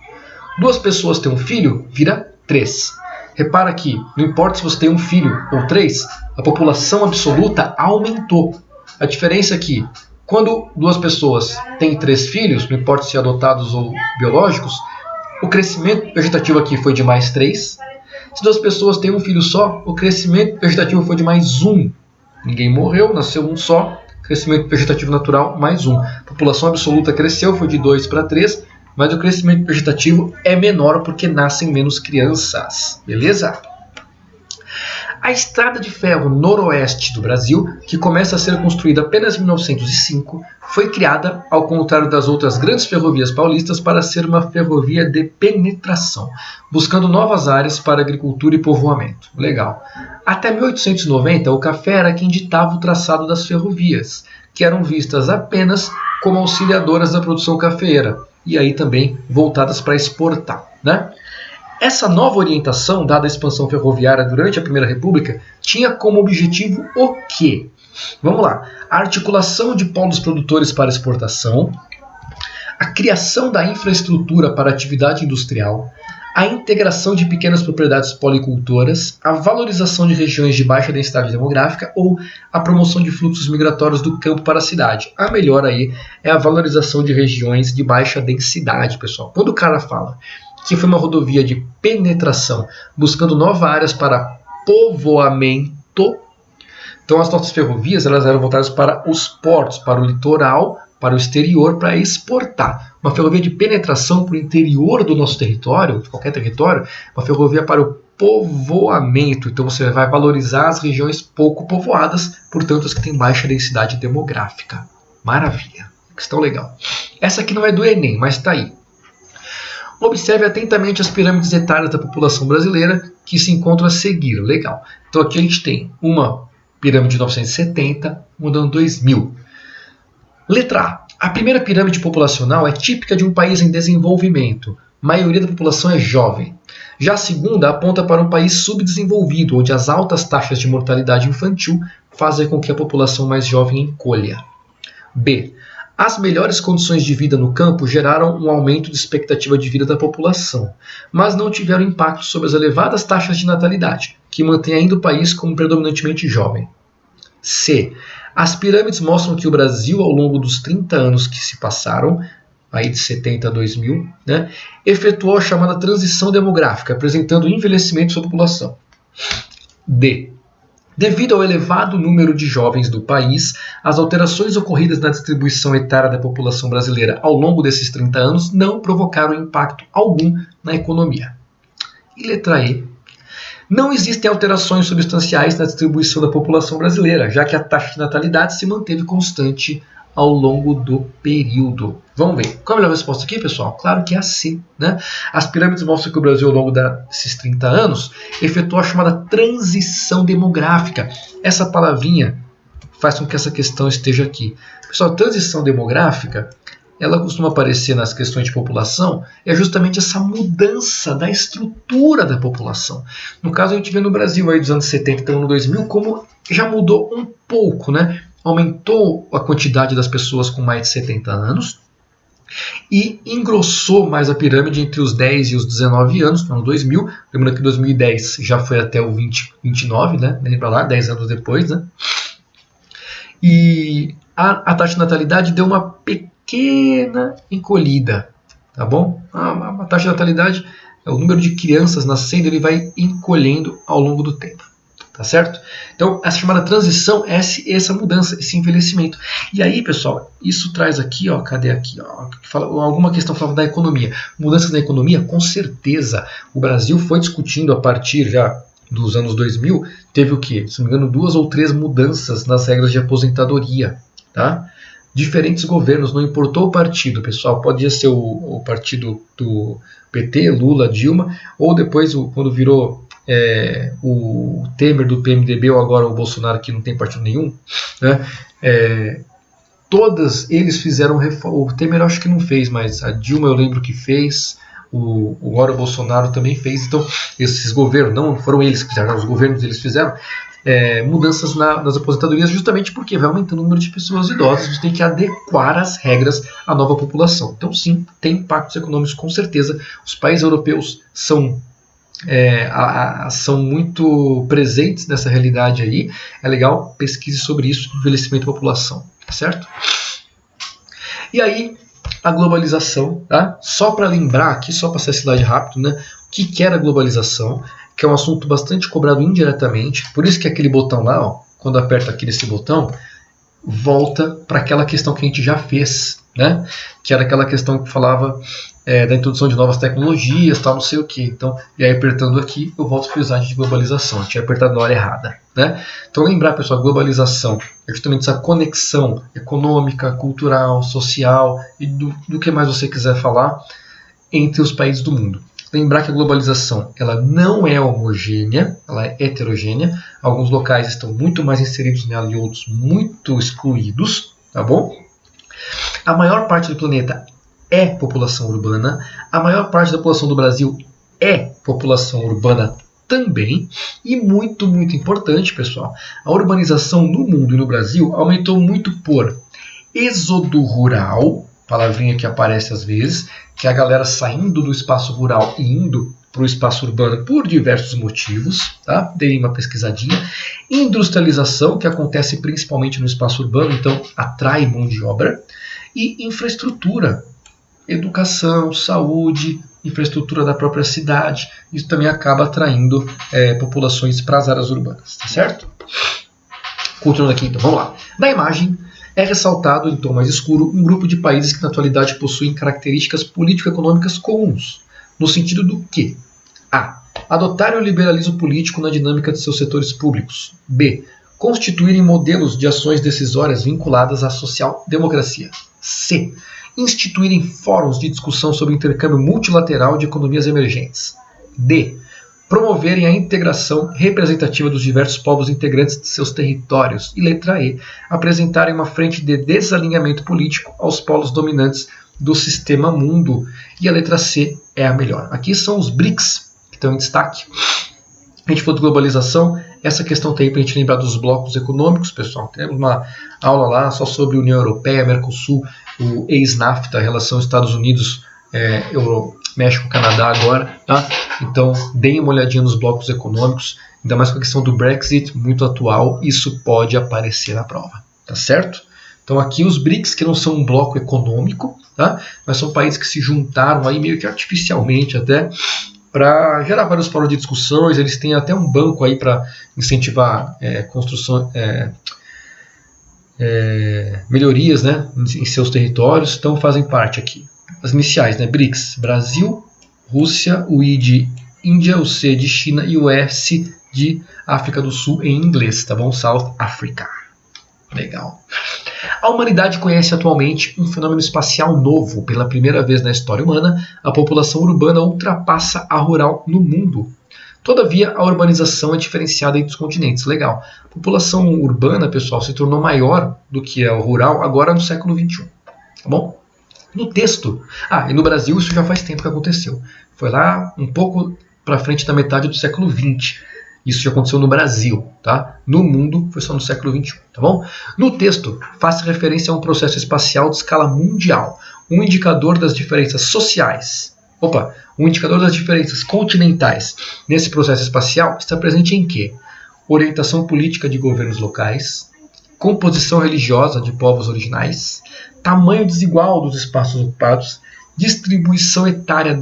2 pessoas têm um filho, vira 3. Repara que, não importa se você tem um filho ou 3, a população absoluta aumentou. A diferença é que, quando 2 pessoas têm 3 filhos, não importa se adotados ou biológicos, o crescimento vegetativo aqui foi de mais 3. Se 2 pessoas têm um filho só, o crescimento vegetativo foi de mais 1. Ninguém morreu, nasceu um só, crescimento vegetativo natural mais 1. A população absoluta cresceu, foi de 2 para 3, mas o crescimento vegetativo é menor porque nascem menos crianças. Beleza? A estrada de ferro noroeste do Brasil, que começa a ser construída apenas em 1905, foi criada, ao contrário das outras grandes ferrovias paulistas, para ser uma ferrovia de penetração, buscando novas áreas para agricultura e povoamento. Legal. Até 1890, o café era quem ditava o traçado das ferrovias, que eram vistas apenas como auxiliadoras da produção cafeeira, e aí também voltadas para exportar, né? Essa nova orientação, dada a expansão ferroviária durante a Primeira República, tinha como objetivo o quê? Vamos lá. A articulação de polos produtores para exportação, a criação da infraestrutura para a atividade industrial, a integração de pequenas propriedades policultoras, a valorização de regiões de baixa densidade demográfica ou a promoção de fluxos migratórios do campo para a cidade. A melhor aí é a valorização de regiões de baixa densidade, pessoal. Quando o cara fala que foi uma rodovia de penetração, buscando novas áreas para povoamento. Então as nossas ferrovias elas eram voltadas para os portos, para o litoral, para o exterior, para exportar. Uma ferrovia de penetração para o interior do nosso território, de qualquer território, uma ferrovia para o povoamento. Então você vai valorizar as regiões pouco povoadas, portanto as que têm baixa densidade demográfica. Maravilha, questão legal. Essa aqui não é do Enem, mas está aí. Observe atentamente as pirâmides etárias da população brasileira que se encontram a seguir. Legal. Então aqui a gente tem uma pirâmide de 1970, uma de 2000. Letra A. A primeira pirâmide populacional é típica de um país em desenvolvimento. A maioria da população é jovem. Já a segunda aponta para um país subdesenvolvido, onde as altas taxas de mortalidade infantil fazem com que a população mais jovem encolha. B. As melhores condições de vida no campo geraram um aumento de expectativa de vida da população, mas não tiveram impacto sobre as elevadas taxas de natalidade, que mantém ainda o país como predominantemente jovem. C. As pirâmides mostram que o Brasil, ao longo dos 30 anos que se passaram, aí de 70 a 2000, né, efetuou a chamada transição demográfica, apresentando o envelhecimento de sua população. D. Devido ao elevado número de jovens do país, as alterações ocorridas na distribuição etária da população brasileira ao longo desses 30 anos não provocaram impacto algum na economia. E letra E. Não existem alterações substanciais na distribuição da população brasileira, já que a taxa de natalidade se manteve constante ao longo do período. Vamos ver. Qual é a melhor resposta aqui, pessoal? Claro que é a C, né? As pirâmides mostram que o Brasil, ao longo desses 30 anos, efetuou a chamada transição demográfica. Essa palavrinha faz com que essa questão esteja aqui. Pessoal, a transição demográfica, ela costuma aparecer nas questões de população, é justamente essa mudança da estrutura da população. No caso, a gente vê no Brasil aí dos anos 70 até o ano 2000, como já mudou um pouco, né? Aumentou a quantidade das pessoas com mais de 70 anos e engrossou mais a pirâmide entre os 10 e os 19 anos, no ano 2000. Lembrando que 2010 já foi até o 29, né? Lembra lá, 10 anos depois, né? E a taxa de natalidade deu uma pequena encolhida, tá bom? A taxa de natalidade, o número de crianças nascendo, ele vai encolhendo ao longo do tempo, tá certo? Então, essa chamada transição é essa mudança, esse envelhecimento. E aí, pessoal, isso traz aqui, ó, cadê aqui? Ó, alguma questão falava da economia. Mudanças na economia, com certeza. O Brasil foi discutindo a partir já dos anos 2000, teve o quê? Se não me engano, 2 ou 3 mudanças nas regras de aposentadoria, tá? Diferentes governos, não importou o partido, pessoal, podia ser o partido do PT, Lula, Dilma, ou depois, quando virou o Temer do PMDB, ou agora o Bolsonaro, que não tem partido nenhum, né? Todas eles fizeram reforma. O Temer eu acho que não fez, mas a Dilma eu lembro que fez, agora o Bolsonaro também fez. Então, esses governos, não foram eles que fizeram, os governos eles fizeram mudanças nas aposentadorias, justamente porque vai aumentando o número de pessoas idosas, você tem que adequar as regras à nova população. Então, sim, tem impactos econômicos, com certeza. Os países europeus são muito presentes nessa realidade aí. É legal, pesquise sobre isso, envelhecimento da população, tá certo? E aí, a globalização, tá? Só para lembrar aqui, só passar esse slide rápido, né? O que era a globalização, que é um assunto bastante cobrado indiretamente, por isso que aquele botão lá, ó, quando aperta aqui nesse botão, volta para aquela questão que a gente já fez, né? Que era aquela questão que falava da introdução de novas tecnologias, tal, não sei o que. Então, e aí apertando aqui, eu volto para o slide de globalização. Eu tinha apertado na hora errada, né? Então, lembrar, pessoal, globalização é justamente essa conexão econômica, cultural, social e do que mais você quiser falar entre os países do mundo. Lembrar que a globalização ela não é homogênea, ela é heterogênea. Alguns locais estão muito mais inseridos nela e outros muito excluídos, tá bom? A maior parte do planeta é população urbana. A maior parte da população do Brasil é população urbana também. E muito, muito importante, pessoal, a urbanização no mundo e no Brasil aumentou muito por êxodo rural, palavrinha que aparece às vezes, que é a galera saindo do espaço rural e indo para o espaço urbano por diversos motivos, tá? Dei uma pesquisadinha. Industrialização, que acontece principalmente no espaço urbano, então atrai mão de obra. E infraestrutura, educação, saúde, infraestrutura da própria cidade. Isso também acaba atraindo populações para as áreas urbanas, tá certo? Continuando aqui, então, vamos lá. Na imagem, é ressaltado, em tom mais escuro, um grupo de países que na atualidade possuem características político-econômicas comuns, no sentido do que: a. Adotarem o liberalismo político na dinâmica de seus setores públicos. B. Constituírem modelos de ações decisórias vinculadas à social-democracia. C. Instituírem fóruns de discussão sobre intercâmbio multilateral de economias emergentes. D. Promoverem a integração representativa dos diversos povos integrantes de seus territórios. E letra E. Apresentarem uma frente de desalinhamento político aos polos dominantes do sistema mundo. E a letra C é a melhor. Aqui são os BRICS, que estão em destaque. A gente falou de globalização, essa questão tem para a gente lembrar dos blocos econômicos, pessoal. Temos uma aula lá só sobre União Europeia, Mercosul, o ex-NAFTA, a relação Estados Unidos, México, Canadá agora, tá? Então, deem uma olhadinha nos blocos econômicos, ainda mais com a questão do Brexit, muito atual, isso pode aparecer na prova, tá certo? Então aqui os BRICS, que não são um bloco econômico, tá? Mas são países que se juntaram aí meio que artificialmente até, para gerar vários fóruns de discussões. Eles têm até um banco aí para incentivar construção, melhorias, né, em seus territórios. Então fazem parte aqui as iniciais, né, BRICS: Brasil, Rússia, o I de Índia, o C de China e o S de África do Sul em inglês, tá bom? South Africa. Legal. A humanidade conhece atualmente um fenômeno espacial novo. Pela primeira vez na história humana, a população urbana ultrapassa a rural no mundo. Todavia, a urbanização é diferenciada entre os continentes. Legal. A população urbana, pessoal, se tornou maior do que a rural agora no século XXI. Tá bom? No texto... e no Brasil isso já faz tempo que aconteceu. Foi lá um pouco para frente da metade do século XX. Isso já aconteceu no Brasil, tá? No mundo foi só no século XXI, tá bom? No texto, faz referência a um processo espacial de escala mundial, um indicador das diferenças sociais. Um indicador das diferenças continentais nesse processo espacial está presente em quê? Orientação política de governos locais, composição religiosa de povos originais, tamanho desigual dos espaços ocupados, distribuição etária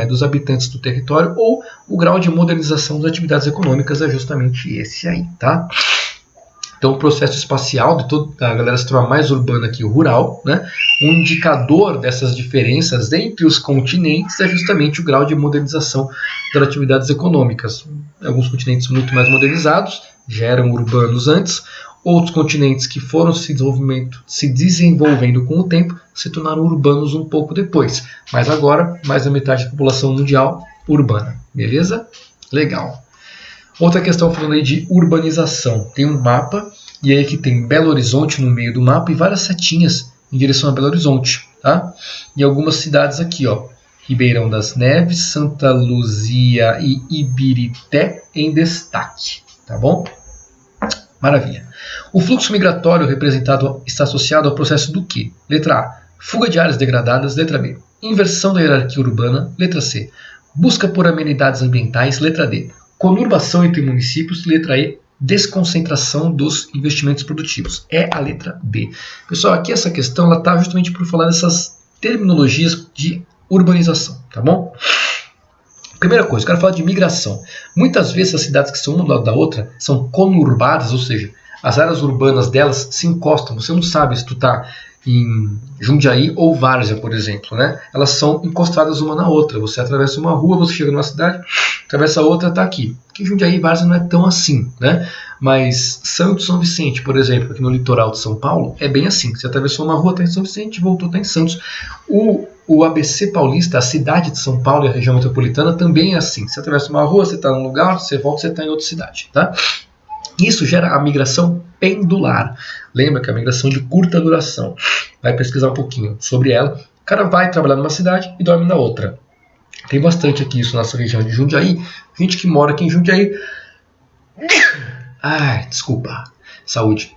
dos habitantes do território ou o grau de modernização das atividades econômicas é justamente esse aí, tá? Então o processo espacial de toda a galera se tornar mais urbana que o rural, né? Um indicador dessas diferenças entre os continentes é justamente o grau de modernização das atividades econômicas. Alguns continentes muito mais modernizados, já eram urbanos antes, outros continentes que foram se desenvolvendo com o tempo se tornaram urbanos um pouco depois. Mas agora, mais da metade da população mundial urbana. Beleza? Legal. Outra questão falando aí de urbanização. Tem um mapa, e aí que tem Belo Horizonte no meio do mapa e várias setinhas em direção a Belo Horizonte. Tá? E algumas cidades aqui, ó. Ribeirão das Neves, Santa Luzia e Ibirité em destaque. Tá bom? Maravilha. O fluxo migratório representado está associado ao processo do quê? Letra A. Fuga de áreas degradadas. Letra B. Inversão da hierarquia urbana. Letra C. Busca por amenidades ambientais. Letra D. Conurbação entre municípios. Letra E. Desconcentração dos investimentos produtivos. É a letra B. Pessoal, aqui essa questão está justamente por falar dessas terminologias de urbanização. Tá bom? Primeira coisa, eu quero falar de migração. Muitas vezes as cidades que são uma do lado da outra são conurbadas, ou seja, as áreas urbanas delas se encostam. Você não sabe se tu está em Jundiaí ou Várzea, por exemplo, né? Elas são encostadas uma na outra. Você atravessa uma rua, você chega numa cidade, atravessa a outra, está aqui. Porque Jundiaí e Várzea não é tão assim, né? Mas Santos, São Vicente, por exemplo, aqui no litoral de São Paulo, é bem assim. Você atravessou uma rua, está em São Vicente, voltou, está em Santos. O ABC paulista, a cidade de São Paulo e a região metropolitana também é assim. Você atravessa uma rua, você está num lugar, você volta, você está em outra cidade, tá? Isso gera a migração pendular. Lembra que é a migração de curta duração. Vai pesquisar um pouquinho sobre ela. O cara vai trabalhar numa cidade e dorme na outra. Tem bastante aqui isso na nossa região de Jundiaí. Gente que mora aqui em Jundiaí. Desculpa. Saúde.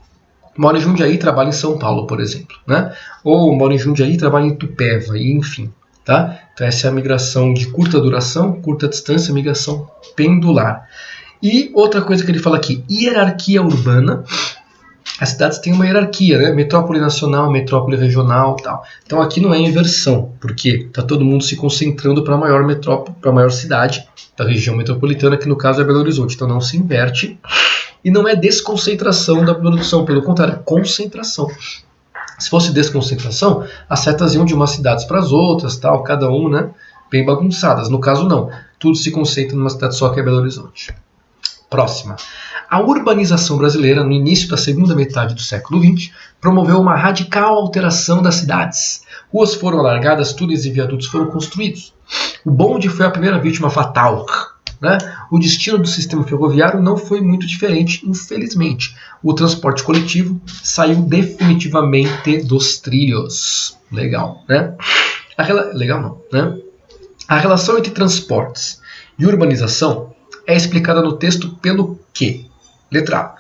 Mora em Jundiaí e trabalha em São Paulo, por exemplo, né? Ou mora em Jundiaí e trabalha em Itupeva, e enfim, tá? Então essa é a migração de curta duração, curta distância, migração pendular. E outra coisa que ele fala aqui, hierarquia urbana. As cidades têm uma hierarquia, né? Metrópole nacional, metrópole regional, tal. Então aqui não é inversão, porque está todo mundo se concentrando para a maior metrópole, para a maior cidade da região metropolitana, que no caso é Belo Horizonte. Então não se inverte. E não é desconcentração da produção, pelo contrário, é concentração. Se fosse desconcentração, as setas iam de umas cidades para as outras, tal, cada um, né, bem bagunçadas. No caso, não. Tudo se concentra numa cidade só, que é Belo Horizonte. Próxima. A urbanização brasileira, no início da segunda metade do século XX, promoveu uma radical alteração das cidades. Ruas foram alargadas, túneis e viadutos foram construídos. O bonde foi a primeira vítima fatal. Né? O destino do sistema ferroviário não foi muito diferente, infelizmente. O transporte coletivo saiu definitivamente dos trilhos. Legal, né? Legal não, né? A relação entre transportes e urbanização é explicada no texto pelo quê? Letra A.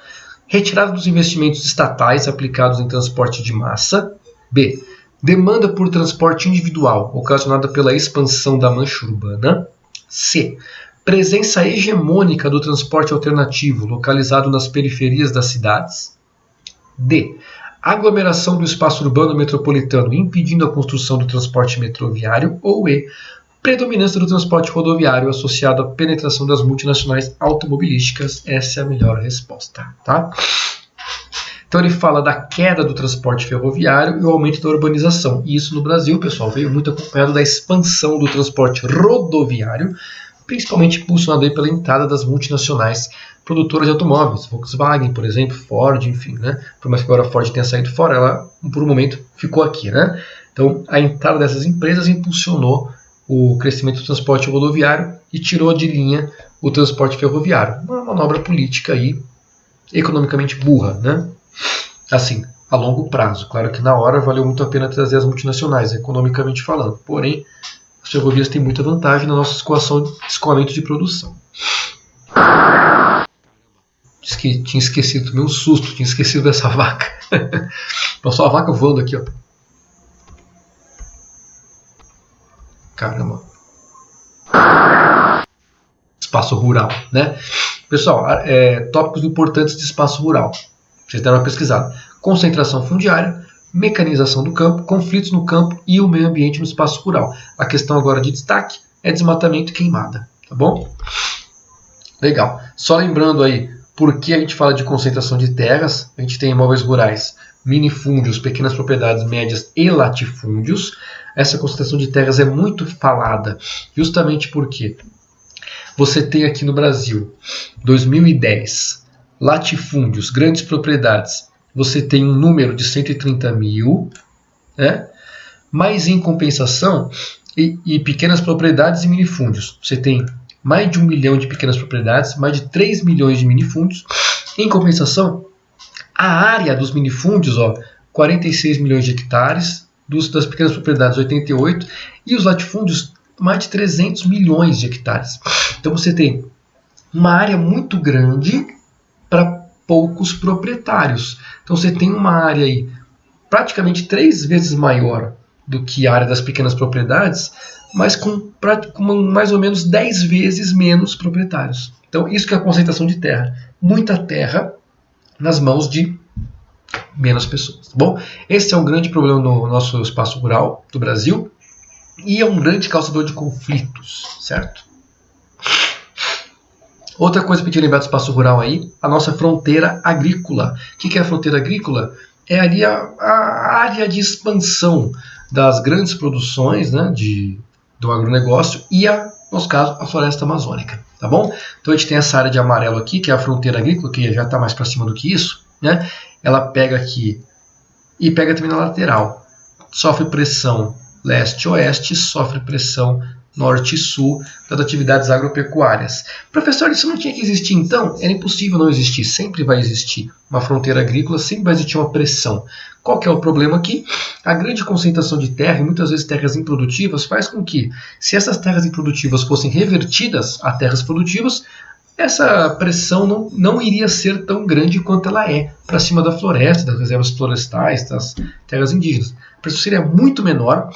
Retirada dos investimentos estatais aplicados em transporte de massa. B. Demanda por transporte individual, ocasionada pela expansão da mancha urbana. C. Presença hegemônica do transporte alternativo, localizado nas periferias das cidades. D. Aglomeração do espaço urbano metropolitano, impedindo a construção do transporte metroviário. Ou E. Predominância do transporte rodoviário associado à penetração das multinacionais automobilísticas. Essa é a melhor resposta, tá? Então ele fala da queda do transporte ferroviário e o aumento da urbanização. E isso no Brasil, pessoal, veio muito acompanhado da expansão do transporte rodoviário, principalmente impulsionado aí pela entrada das multinacionais produtoras de automóveis, Volkswagen, por exemplo, Ford, enfim, né? Por mais que agora a Ford tenha saído fora, ela, por um momento, ficou aqui, né? Então, a entrada dessas empresas impulsionou o crescimento do transporte rodoviário e tirou de linha o transporte ferroviário. Uma manobra política aí, economicamente burra, né? Assim, a longo prazo. Claro que na hora valeu muito a pena trazer as multinacionais, economicamente falando. Porém, as ferrovias têm muita vantagem na nossa escoamento de produção. Tinha esquecido, tomei um susto, tinha esquecido dessa vaca. Passou a vaca voando aqui, ó. Caramba. Espaço rural, né? Pessoal, tópicos importantes de espaço rural. Vocês deram uma pesquisada. Concentração fundiária, mecanização do campo, conflitos no campo e o meio ambiente no espaço rural. A questão agora de destaque é desmatamento e queimada, tá bom? Legal. Só lembrando aí, por que a gente fala de concentração de terras? A gente tem imóveis rurais, minifúndios, pequenas propriedades médias e latifúndios. Essa concentração de terras é muito falada, justamente porque você tem aqui no Brasil, 2010, latifúndios, grandes propriedades, você tem um número de 130 mil, né? Mas em compensação, e pequenas propriedades e minifúndios, você tem mais de 1 milhão de pequenas propriedades, mais de 3 milhões de minifúndios. Em compensação, a área dos minifúndios, 46 milhões de hectares, das pequenas propriedades 88, e os latifúndios mais de 300 milhões de hectares. Então você tem uma área muito grande para poucos proprietários. Então você tem uma área aí praticamente 3 vezes maior do que a área das pequenas propriedades, mas com mais ou menos 10 vezes menos proprietários. Então isso que é a concentração de terra. Muita terra nas mãos de menos pessoas. Tá bom? Esse é um grande problema no nosso espaço rural do Brasil e é um grande causador de conflitos, certo? Outra coisa que eu tinha lembrado do espaço rural aí, a nossa fronteira agrícola. O que é a fronteira agrícola? É ali a área de expansão das grandes produções, né, do agronegócio e, no nosso caso, a floresta amazônica. Tá bom? Então a gente tem essa área de amarelo aqui, que é a fronteira agrícola, que já está mais para cima do que isso, né? Ela pega aqui e pega também na lateral. Sofre pressão leste-oeste, sofre pressão norte e sul das atividades agropecuárias. Professor, isso não tinha que existir então? Era impossível não existir, sempre vai existir uma fronteira agrícola, sempre vai existir uma pressão. Qual que é o problema aqui? A grande concentração de terra, e muitas vezes terras improdutivas, faz com que, se essas terras improdutivas fossem revertidas a terras produtivas, essa pressão não iria ser tão grande quanto ela é para cima da floresta, das reservas florestais, das terras indígenas. A pressão seria muito menor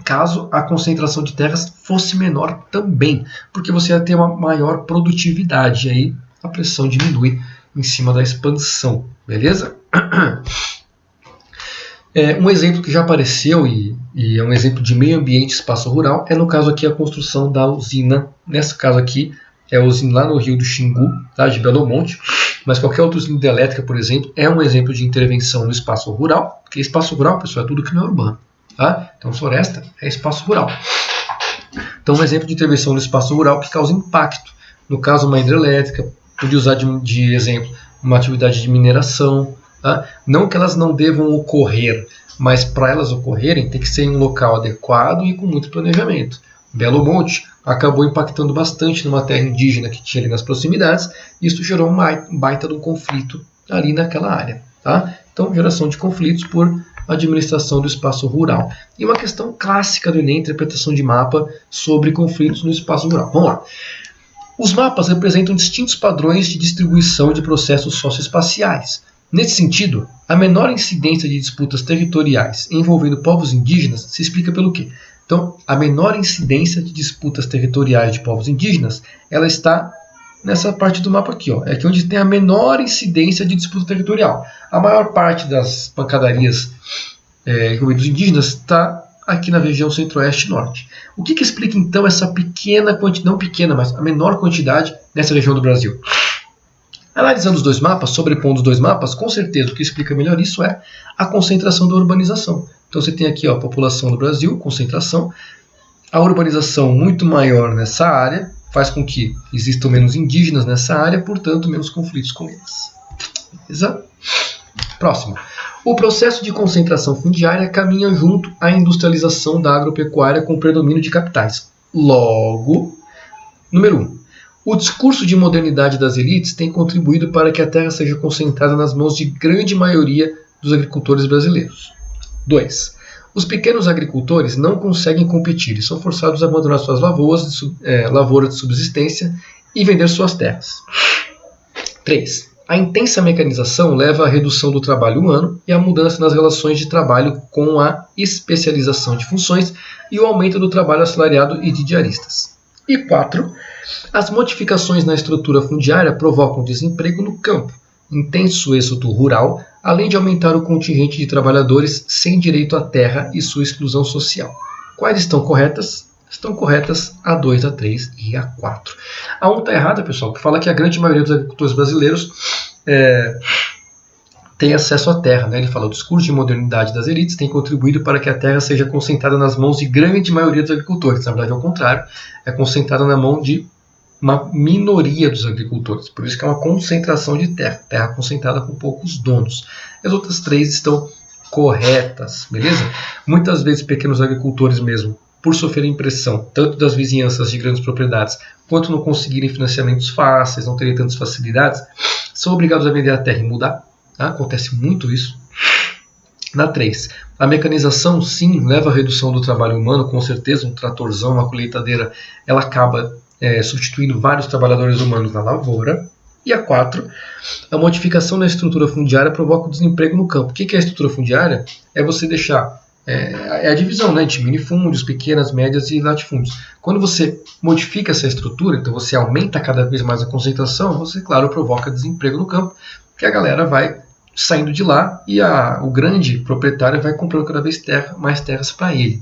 caso a concentração de terras fosse menor também, porque você ia ter uma maior produtividade, e aí a pressão diminui em cima da expansão, beleza? Um exemplo que já apareceu e é um exemplo de meio ambiente e espaço rural é no caso aqui a construção da usina, nesse caso aqui é a usina lá no Rio do Xingu, tá, de Belo Monte, mas qualquer outra usina hidrelétrica, por exemplo, é um exemplo de intervenção no espaço rural, porque espaço rural, pessoal, é tudo que não é urbano. Tá? Então, floresta é espaço rural. Então, um exemplo de intervenção no espaço rural que causa impacto. No caso, uma hidrelétrica, pode usar de exemplo uma atividade de mineração. Tá? Não que elas não devam ocorrer, mas para elas ocorrerem tem que ser em um local adequado e com muito planejamento. Belo Monte acabou impactando bastante numa terra indígena que tinha ali nas proximidades, e isso gerou um baita de um conflito ali naquela área. Tá? Então, geração de conflitos por administração do espaço rural. E uma questão clássica do Enem, interpretação de mapa sobre conflitos no espaço rural. Vamos lá. Os mapas representam distintos padrões de distribuição de processos socioespaciais. Nesse sentido, a menor incidência de disputas territoriais envolvendo povos indígenas se explica pelo quê? Então, a menor incidência de disputas territoriais de povos indígenas, ela está nessa parte do mapa aqui, ó. É aqui onde tem a menor incidência de disputa territorial. A maior parte das pancadarias envolvendo os indígenas está aqui na região centro-oeste e norte. O que explica então essa pequena quantidade, não pequena, mas a menor quantidade nessa região do Brasil? Analisando os dois mapas, sobrepondo os dois mapas, com certeza o que explica melhor isso é a concentração da urbanização. Então você tem aqui, ó, a população do Brasil, concentração, a urbanização muito maior nessa área, faz com que existam menos indígenas nessa área, portanto, menos conflitos com eles. Beleza? Próximo. O processo de concentração fundiária caminha junto à industrialização da agropecuária com predomínio de capitais. Logo, número 1. O discurso de modernidade das elites tem contribuído para que a terra seja concentrada nas mãos de grande maioria dos agricultores brasileiros. 2. Os pequenos agricultores não conseguem competir e são forçados a abandonar suas lavouras de subsistência e vender suas terras. 3. A intensa mecanização leva à redução do trabalho humano e à mudança nas relações de trabalho com a especialização de funções e o aumento do trabalho assalariado e de diaristas. E 4. As modificações na estrutura fundiária provocam desemprego no campo, intenso êxodo rural, além de aumentar o contingente de trabalhadores sem direito à terra e sua exclusão social. Quais estão corretas? Estão corretas a 2, a 3 e a 4. A 1 está errada, pessoal, que fala que a grande maioria dos agricultores brasileiros tem acesso à terra. Né? Ele fala: o discurso de modernidade das elites tem contribuído para que a terra seja concentrada nas mãos de grande maioria dos agricultores. Na verdade, ao contrário, é concentrada na mão de uma minoria dos agricultores. Por isso que é uma concentração de terra. Terra concentrada com poucos donos. As outras 3 estão corretas, beleza? Muitas vezes pequenos agricultores mesmo, por sofrerem pressão, tanto das vizinhanças de grandes propriedades, quanto não conseguirem financiamentos fáceis, não terem tantas facilidades, são obrigados a vender a terra e mudar. Tá? Acontece muito isso. Na 3, a mecanização, sim, leva à redução do trabalho humano, com certeza. Um tratorzão, uma colheitadeira, ela acaba substituindo vários trabalhadores humanos na lavoura. E a 4, a modificação na estrutura fundiária provoca o desemprego no campo. O que é a estrutura fundiária? É você deixar a divisão, né, de minifúndios, pequenas, médias e latifúndios. Quando você modifica essa estrutura, então você aumenta cada vez mais a concentração, você, claro, provoca desemprego no campo, que a galera vai saindo de lá e o grande proprietário vai comprando cada vez mais terras para ele.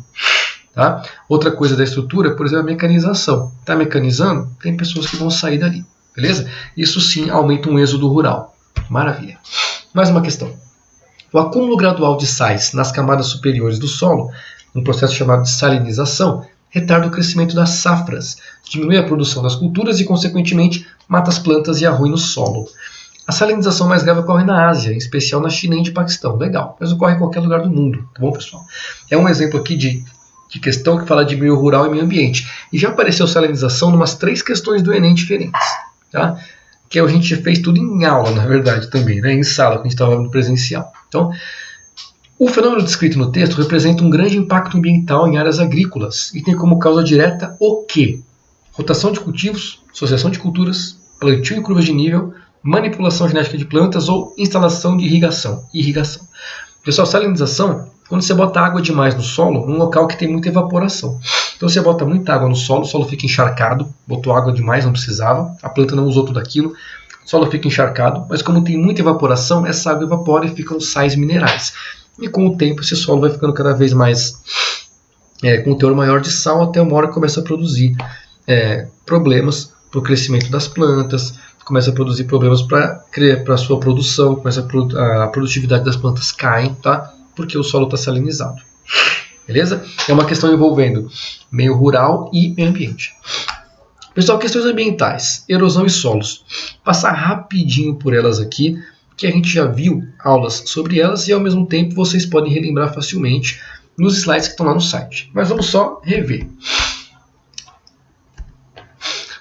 Tá? Outra coisa da estrutura, por exemplo, a mecanização. Está mecanizando, tem pessoas que vão sair dali. Beleza? Isso sim aumenta um êxodo rural. Maravilha. Mais uma questão. O acúmulo gradual de sais nas camadas superiores do solo, um processo chamado de salinização, retarda o crescimento das safras, diminui a produção das culturas e, consequentemente, mata as plantas e arruina o solo. A salinização mais grave ocorre na Ásia, em especial na China e no Paquistão. Legal, mas ocorre em qualquer lugar do mundo. Tá bom, pessoal? É um exemplo aqui de questão que fala de meio rural e meio ambiente. E já apareceu salinização em umas 3 questões do Enem diferentes. Tá? Que a gente fez tudo em aula, na verdade, também, né? Em sala, quando a gente estava no presencial. Então, o fenômeno descrito no texto representa um grande impacto ambiental em áreas agrícolas e tem como causa direta o quê? Rotação de cultivos, associação de culturas, plantio em curvas de nível, manipulação genética de plantas ou instalação de irrigação. Pessoal, salinização, quando você bota água demais no solo, num local que tem muita evaporação. Então você bota muita água no solo, o solo fica encharcado, botou água demais, não precisava, a planta não usou tudo aquilo, o solo fica encharcado, mas como tem muita evaporação, essa água evapora e ficam sais minerais. E com o tempo esse solo vai ficando cada vez mais com um teor maior de sal, até uma hora que começa a produzir problemas para o crescimento das plantas, começa a produzir problemas para a sua produção, a produtividade das plantas cai, tá? Porque o solo está salinizado. Beleza? É uma questão envolvendo meio rural e meio ambiente. Pessoal, questões ambientais, erosão e solos. Passar rapidinho por elas aqui, que a gente já viu aulas sobre elas e ao mesmo tempo vocês podem relembrar facilmente nos slides que estão lá no site. Mas vamos só rever.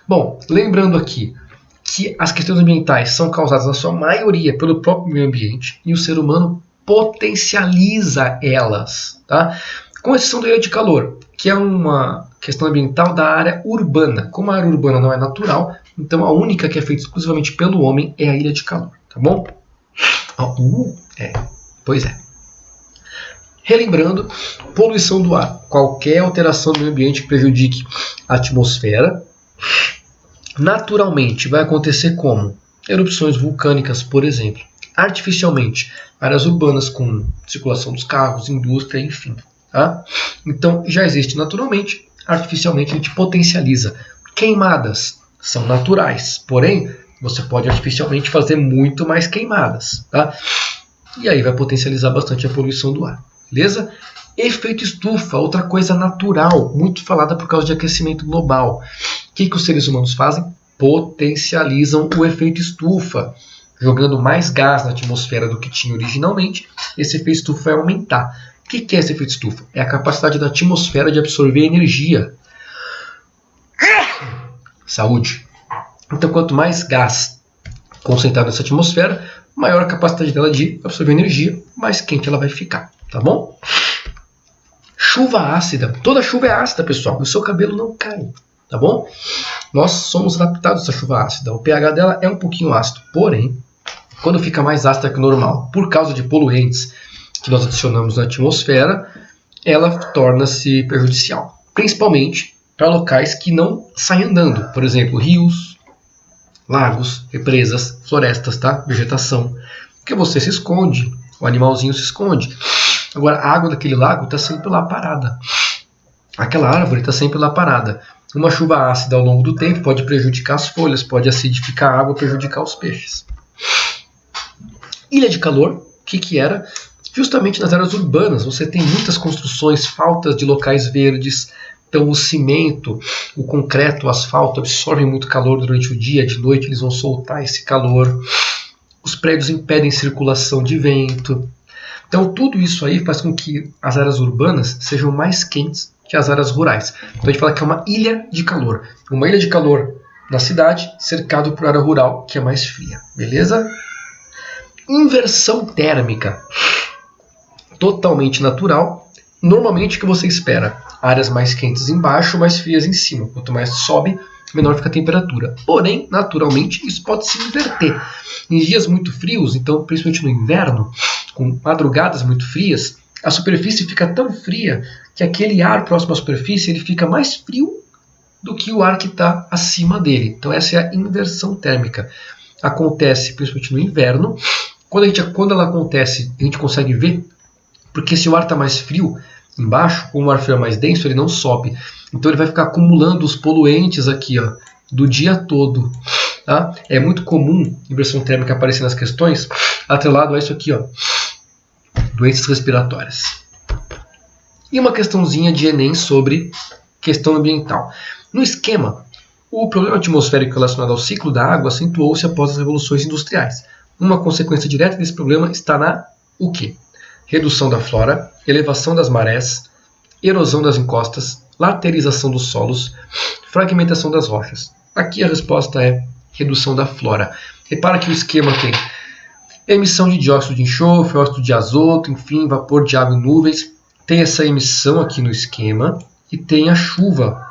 Bom, lembrando aqui que as questões ambientais são causadas na sua maioria pelo próprio meio ambiente e o ser humano potencializa elas, tá? Com exceção da ilha de calor, que é uma questão ambiental da área urbana. Como a área urbana não é natural, então a única que é feita exclusivamente pelo homem é a ilha de calor, tá bom? Pois é. Relembrando, poluição do ar. Qualquer alteração do meio ambiente que prejudique a atmosfera, naturalmente vai acontecer como? Erupções vulcânicas, por exemplo. Artificialmente, áreas urbanas com circulação dos carros, indústria, enfim. Tá? Então, já existe naturalmente, artificialmente a gente potencializa. Queimadas são naturais, porém, você pode artificialmente fazer muito mais queimadas. Tá? E aí vai potencializar bastante a poluição do ar. Beleza? Efeito estufa, outra coisa natural, muito falada por causa de aquecimento global. O que os seres humanos fazem? Potencializam o efeito estufa. jogando mais gás na atmosfera do que tinha originalmente, esse efeito estufa vai aumentar. O que é esse efeito estufa? É a capacidade da atmosfera de absorver energia. Saúde. Então, quanto mais gás concentrado nessa atmosfera, maior a capacidade dela de absorver energia, mais quente ela vai ficar, tá bom? Chuva ácida. Toda chuva é ácida, pessoal. O seu cabelo não cai, tá bom? Nós somos adaptados a essa chuva ácida. O pH dela é um pouquinho ácido, porém, quando fica mais ácida que o normal, por causa de poluentes que nós adicionamos na atmosfera, ela torna-se prejudicial, principalmente para locais que não saem andando, por exemplo, rios, lagos, represas, florestas, tá? Vegetação, porque você se esconde, o animalzinho se esconde. Agora, a água daquele lago está sempre lá parada, aquela árvore está sempre lá parada. Uma chuva ácida ao longo do tempo pode prejudicar as folhas, pode acidificar a água, prejudicar os peixes. Ilha de calor, o que era? Justamente nas áreas urbanas, você tem muitas construções, faltas de locais verdes, então o cimento, o concreto, o asfalto absorvem muito calor durante o dia, de noite eles vão soltar esse calor, os prédios impedem circulação de vento. Então tudo isso aí faz com que as áreas urbanas sejam mais quentes que as áreas rurais. Então a gente fala que é uma ilha de calor. Uma ilha de calor na cidade, cercado por área rural, que é mais fria. Beleza? Inversão térmica. Totalmente natural. Normalmente o que você espera? Áreas mais quentes embaixo, mais frias em cima. Quanto mais sobe, menor fica a temperatura. Porém, naturalmente, isso pode se inverter. Em dias muito frios, então principalmente no inverno, com madrugadas muito frias, a superfície fica tão fria que aquele ar próximo à superfície ele fica mais frio do que o ar que está acima dele. Então essa é a inversão térmica. Acontece principalmente no inverno. Quando ela acontece, a gente consegue ver, porque se o ar está mais frio embaixo, como o ar frio é mais denso, ele não sobe. Então ele vai ficar acumulando os poluentes aqui, ó, do dia todo. Tá? É muito comum inversão térmica aparecer nas questões, atrelado a isso aqui, ó, doenças respiratórias. E uma questãozinha de Enem sobre questão ambiental. No esquema, o problema atmosférico relacionado ao ciclo da água acentuou-se após as revoluções industriais. Uma consequência direta desse problema está na o quê? Redução da flora, elevação das marés, erosão das encostas, laterização dos solos, fragmentação das rochas. Aqui a resposta é redução da flora. Repara que o esquema tem emissão de dióxido de enxofre, óxido de azoto, enfim, vapor de água em nuvens. Tem essa emissão aqui no esquema e tem a chuva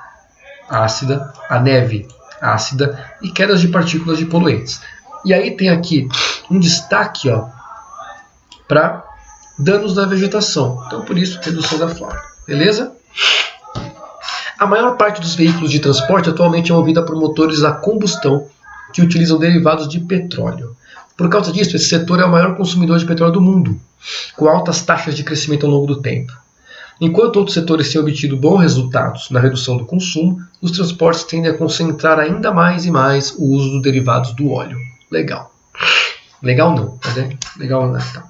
ácida, a neve ácida e quedas de partículas de poluentes. E aí tem aqui um destaque para danos na vegetação. Então, por isso, redução da flora. Beleza? A maior parte dos veículos de transporte atualmente é movida por motores a combustão que utilizam derivados de petróleo. Por causa disso, esse setor é o maior consumidor de petróleo do mundo, com altas taxas de crescimento ao longo do tempo. Enquanto outros setores têm obtido bons resultados na redução do consumo, os transportes tendem a concentrar ainda mais e mais o uso dos derivados do óleo. Legal. Legal não, mas é legal não. Tá.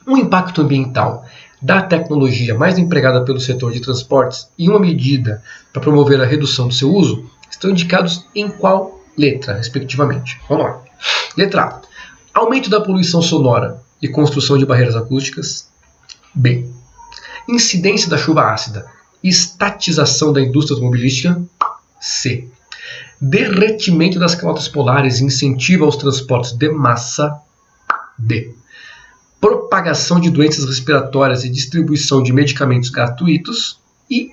Um impacto ambiental da tecnologia mais empregada pelo setor de transportes e uma medida para promover a redução do seu uso estão indicados em qual letra, respectivamente? Vamos lá. Letra A. Aumento da poluição sonora e construção de barreiras acústicas. B. Incidência da chuva ácida e estatização da indústria automobilística. C. Derretimento das calotas polares e incentivo aos transportes de massa. D. Propagação de doenças respiratórias e distribuição de medicamentos gratuitos. E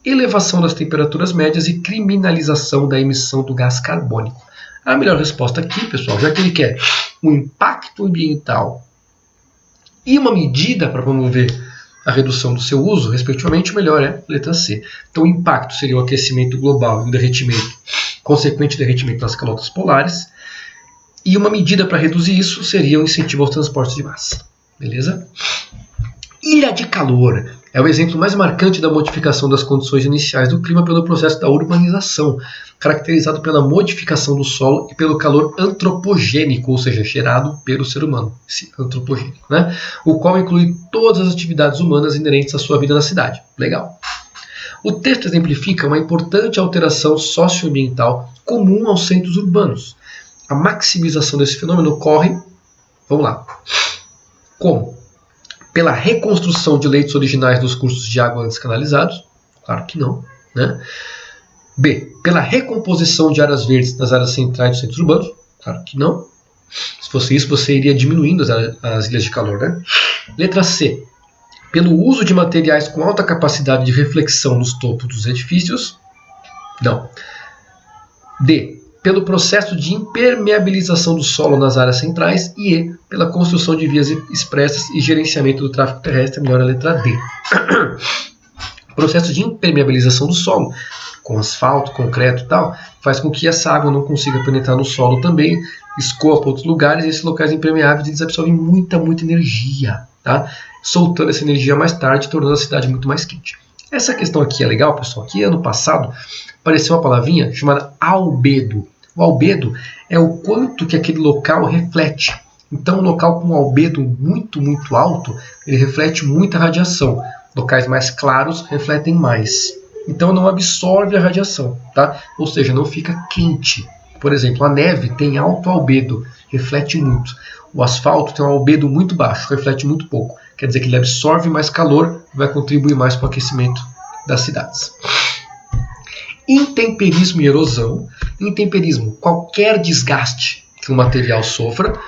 elevação das temperaturas médias e criminalização da emissão do gás carbônico. A melhor resposta aqui, pessoal, já que ele quer um impacto ambiental e uma medida para promover a redução do seu uso, respectivamente, o melhor é letra C. Então, o impacto seria o aquecimento global e o derretimento, consequente derretimento das calotas polares. E uma medida para reduzir isso seria o incentivo aos transportes de massa. Beleza? Ilha de calor é o exemplo mais marcante da modificação das condições iniciais do clima pelo processo da urbanização, caracterizado pela modificação do solo e pelo calor antropogênico, ou seja, gerado pelo ser humano, esse antropogênico, né? O qual inclui todas as atividades humanas inerentes à sua vida na cidade. Legal. O texto exemplifica uma importante alteração socioambiental comum aos centros urbanos. a maximização desse fenômeno ocorre, vamos lá, como? Pela reconstrução de leitos originais dos cursos de água antes canalizados? Claro que não, né? B. Pela recomposição de áreas verdes nas áreas centrais dos centros urbanos? Claro que não. Se fosse isso, você iria diminuindo as ilhas de calor, né? Letra C. Pelo uso de materiais com alta capacidade de reflexão nos topos dos edifícios? Não. D. Pelo processo de impermeabilização do solo nas áreas centrais. E E. Pela construção de vias expressas e gerenciamento do tráfego terrestre. Melhor a letra D. O processo de impermeabilização do solo, com asfalto, concreto e tal, faz com que essa água não consiga penetrar no solo também, escoa para outros lugares, e esses locais impermeáveis eles absorvem muita energia, tá? Soltando essa energia mais tarde, tornando a cidade muito mais quente. Essa questão aqui é legal, pessoal. Aqui ano passado apareceu uma palavrinha chamada albedo. O albedo é o quanto que aquele local reflete. Então, um local com um albedo muito alto, ele reflete muita radiação. Locais mais claros refletem mais. Então, não absorve a radiação, tá? Ou seja, não fica quente. Por exemplo, a neve tem alto albedo, reflete muito. O asfalto tem um albedo muito baixo, reflete muito pouco. Quer dizer que ele absorve mais calor e vai contribuir mais para o aquecimento das cidades. Intemperismo e erosão. Intemperismo, qualquer desgaste que o material sofra,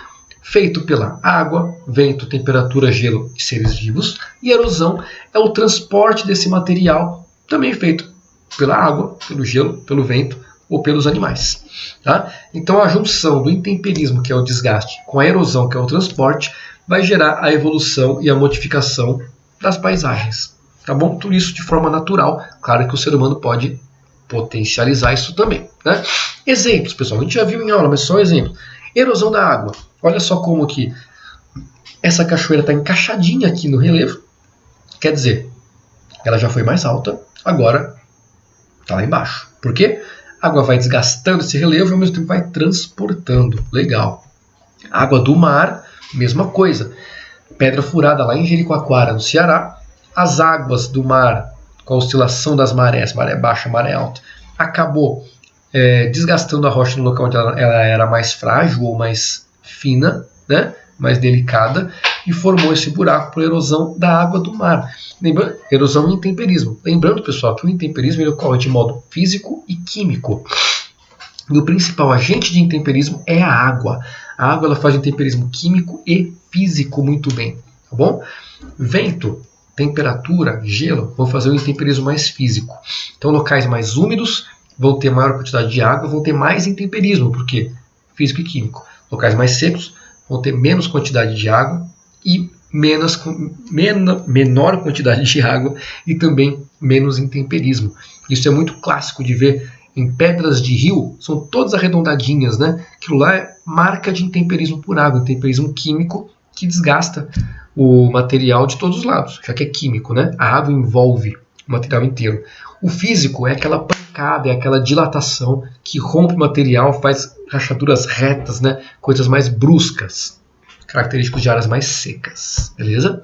feito pela água, vento, temperatura, gelo e seres vivos. E erosão é o transporte desse material, também feito pela água, pelo gelo, pelo vento ou pelos animais. Tá? Então a junção do intemperismo, que é o desgaste, com a erosão, que é o transporte, vai gerar a evolução e a modificação das paisagens. Tá bom? Tudo isso de forma natural. Claro que o ser humano pode potencializar isso também. Né? Exemplos, pessoal. A gente já viu em aula, mas só exemplo. Erosão da água. Olha só como que essa cachoeira está encaixadinha aqui no relevo. Quer dizer, ela já foi mais alta, agora está lá embaixo. Por quê? A água vai desgastando esse relevo e ao mesmo tempo vai transportando. Legal. Água do mar, mesma coisa. Pedra furada lá em Jericoacoara, no Ceará. As águas do mar, com a oscilação das marés, maré baixa, maré alta, acabou desgastando a rocha no local onde ela era mais frágil ou mais fina, né? Mais delicada, e formou esse buraco por erosão da água do mar. Erosão e intemperismo. Lembrando, pessoal, que o intemperismo ele ocorre de modo físico e químico. E o principal agente de intemperismo é a água. A água ela faz intemperismo químico e físico muito bem. Tá bom? Vento, temperatura, gelo vão fazer o intemperismo mais físico. Então, locais mais úmidos vão ter maior quantidade de água, vão ter mais intemperismo, porque físico e químico. Locais mais secos vão ter menos quantidade de água e menor quantidade de água e também menos intemperismo. Isso é muito clássico de ver em pedras de rio, são todas arredondadinhas, né? Aquilo lá é marca de intemperismo por água, intemperismo químico que desgasta o material de todos os lados, já que é químico, né? A água envolve o material inteiro. O físico é aquela pancada, é aquela dilatação que rompe o material, faz rachaduras retas, né? Coisas mais bruscas, característicos de áreas mais secas, beleza?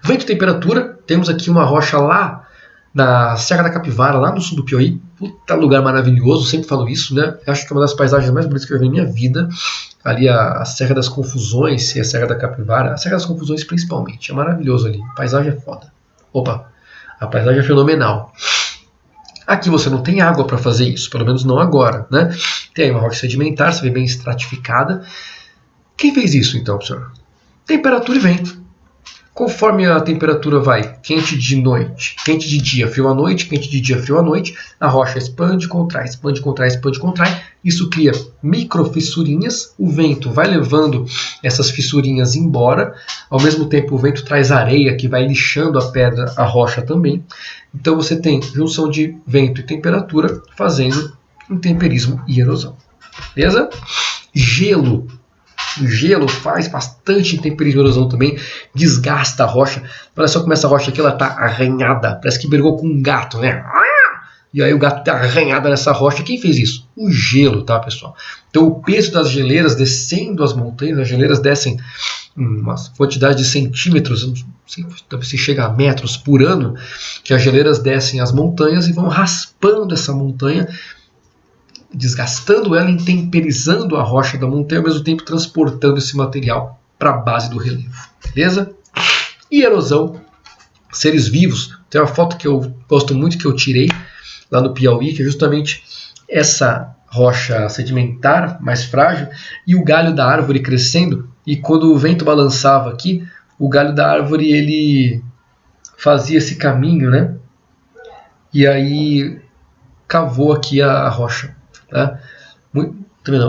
Vento e temperatura, temos aqui uma rocha lá na Serra da Capivara, lá no sul do Piauí. Puta lugar maravilhoso, sempre falo isso, né? Acho que é uma das paisagens mais bonitas que eu vi na minha vida. Ali a Serra das Confusões e a Serra da Capivara. A Serra das Confusões principalmente, é maravilhoso ali. A paisagem é foda. Opa, a paisagem é fenomenal. Aqui você não tem água para fazer isso, pelo menos não agora, né? Tem aí uma rocha sedimentar, você vê bem estratificada. Quem fez isso então, professor? Temperatura e vento. Conforme a temperatura vai quente de noite, quente de dia, frio à noite, quente de dia, frio à noite, a rocha expande, contrai, expande, contrai, expande, contrai. Isso cria microfissurinhas, o vento vai levando essas fissurinhas embora, ao mesmo tempo o vento traz areia que vai lixando a pedra, a rocha também. Então você tem junção de vento e temperatura fazendo intemperismo e erosão. Beleza? Gelo. O gelo faz bastante intemperismo e erosão também, desgasta a rocha. Olha só como essa rocha aqui está arranhada, parece que brigou com um gato, né? E aí o gato está arranhado nessa rocha. Quem fez isso? O gelo, tá, pessoal? Então o peso das geleiras descendo as montanhas, as geleiras descem uma quantidade de centímetros, não sei se chega a metros por ano, que as geleiras descem as montanhas e vão raspando essa montanha, desgastando ela, intemperizando a rocha da montanha, ao mesmo tempo transportando esse material para a base do relevo. Beleza? E erosão, seres vivos. Tem uma foto que eu gosto muito que eu tirei lá no Piauí, que é justamente essa rocha sedimentar mais frágil e o galho da árvore crescendo, e quando o vento balançava aqui, o galho da árvore ele fazia esse caminho, né? E aí cavou aqui a rocha, tá?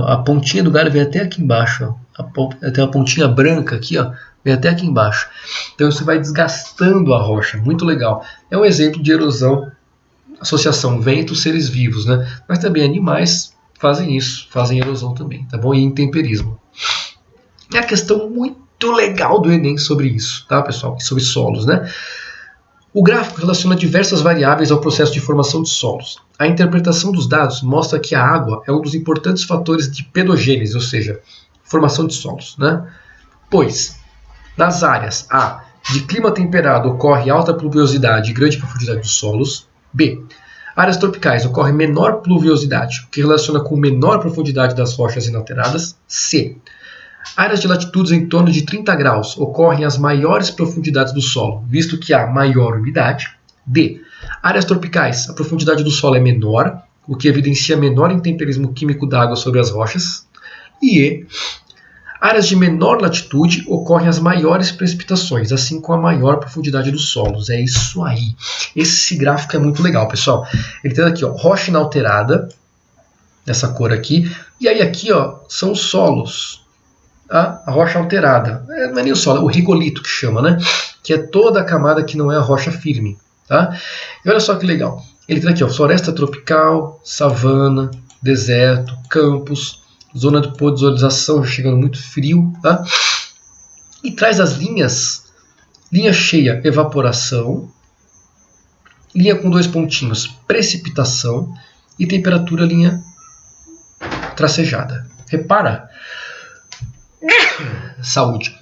A pontinha do galho vem até aqui embaixo, ó. Tem uma pontinha branca aqui, ó, vem até aqui embaixo. Então isso vai desgastando a rocha, muito legal. É um exemplo de erosão, associação vento, seres vivos, né? Mas também animais fazem isso, fazem erosão também, tá bom? E intemperismo. É a questão muito legal do Enem sobre isso, tá, pessoal? Sobre solos, né? O gráfico relaciona diversas variáveis ao processo de formação de solos. A interpretação dos dados mostra que a água é um dos importantes fatores de pedogênese, ou seja, formação de solos, né? Pois, nas áreas A, de clima temperado, ocorre alta pluviosidade e grande profundidade dos solos. B, áreas tropicais, ocorre menor pluviosidade, o que relaciona com menor profundidade das rochas inalteradas. C, áreas de latitudes em torno de 30 graus ocorrem as maiores profundidades do solo, visto que há maior umidade. D, áreas tropicais, a profundidade do solo é menor, o que evidencia menor intemperismo químico da água sobre as rochas. E E, áreas de menor latitude ocorrem as maiores precipitações, assim como a maior profundidade dos solos. É isso aí. Esse gráfico é muito legal, pessoal. Ele tem aqui, ó, rocha inalterada, nessa cor aqui, e aí aqui, ó, são os solos. Tá? A rocha alterada. Não é nem o solo, é o regolito que chama, né? Que é toda a camada que não é a rocha firme. Tá? E olha só que legal. Ele tem aqui, ó, floresta tropical, savana, deserto, campos, zona de podolização, chegando muito frio, tá? E traz as linhas, linha cheia, evaporação, linha com 2 pontinhos, precipitação, e temperatura, linha tracejada. Repara, saúde.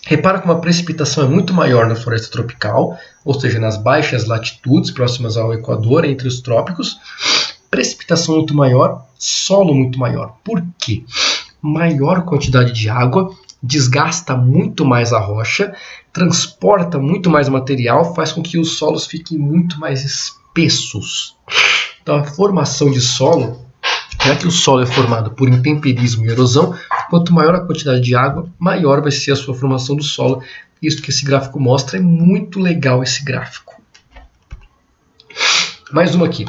Repara como a precipitação é muito maior na floresta tropical, ou seja, nas baixas latitudes, próximas ao Equador, entre os trópicos. Precipitação muito maior, solo muito maior. Por quê? Maior quantidade de água, desgasta muito mais a rocha, transporta muito mais material, faz com que os solos fiquem muito mais espessos. Então a formação de solo, já que o solo é formado por intemperismo e erosão, quanto maior a quantidade de água, maior vai ser a sua formação do solo. Isso que esse gráfico mostra, é muito legal esse gráfico. Mais uma aqui.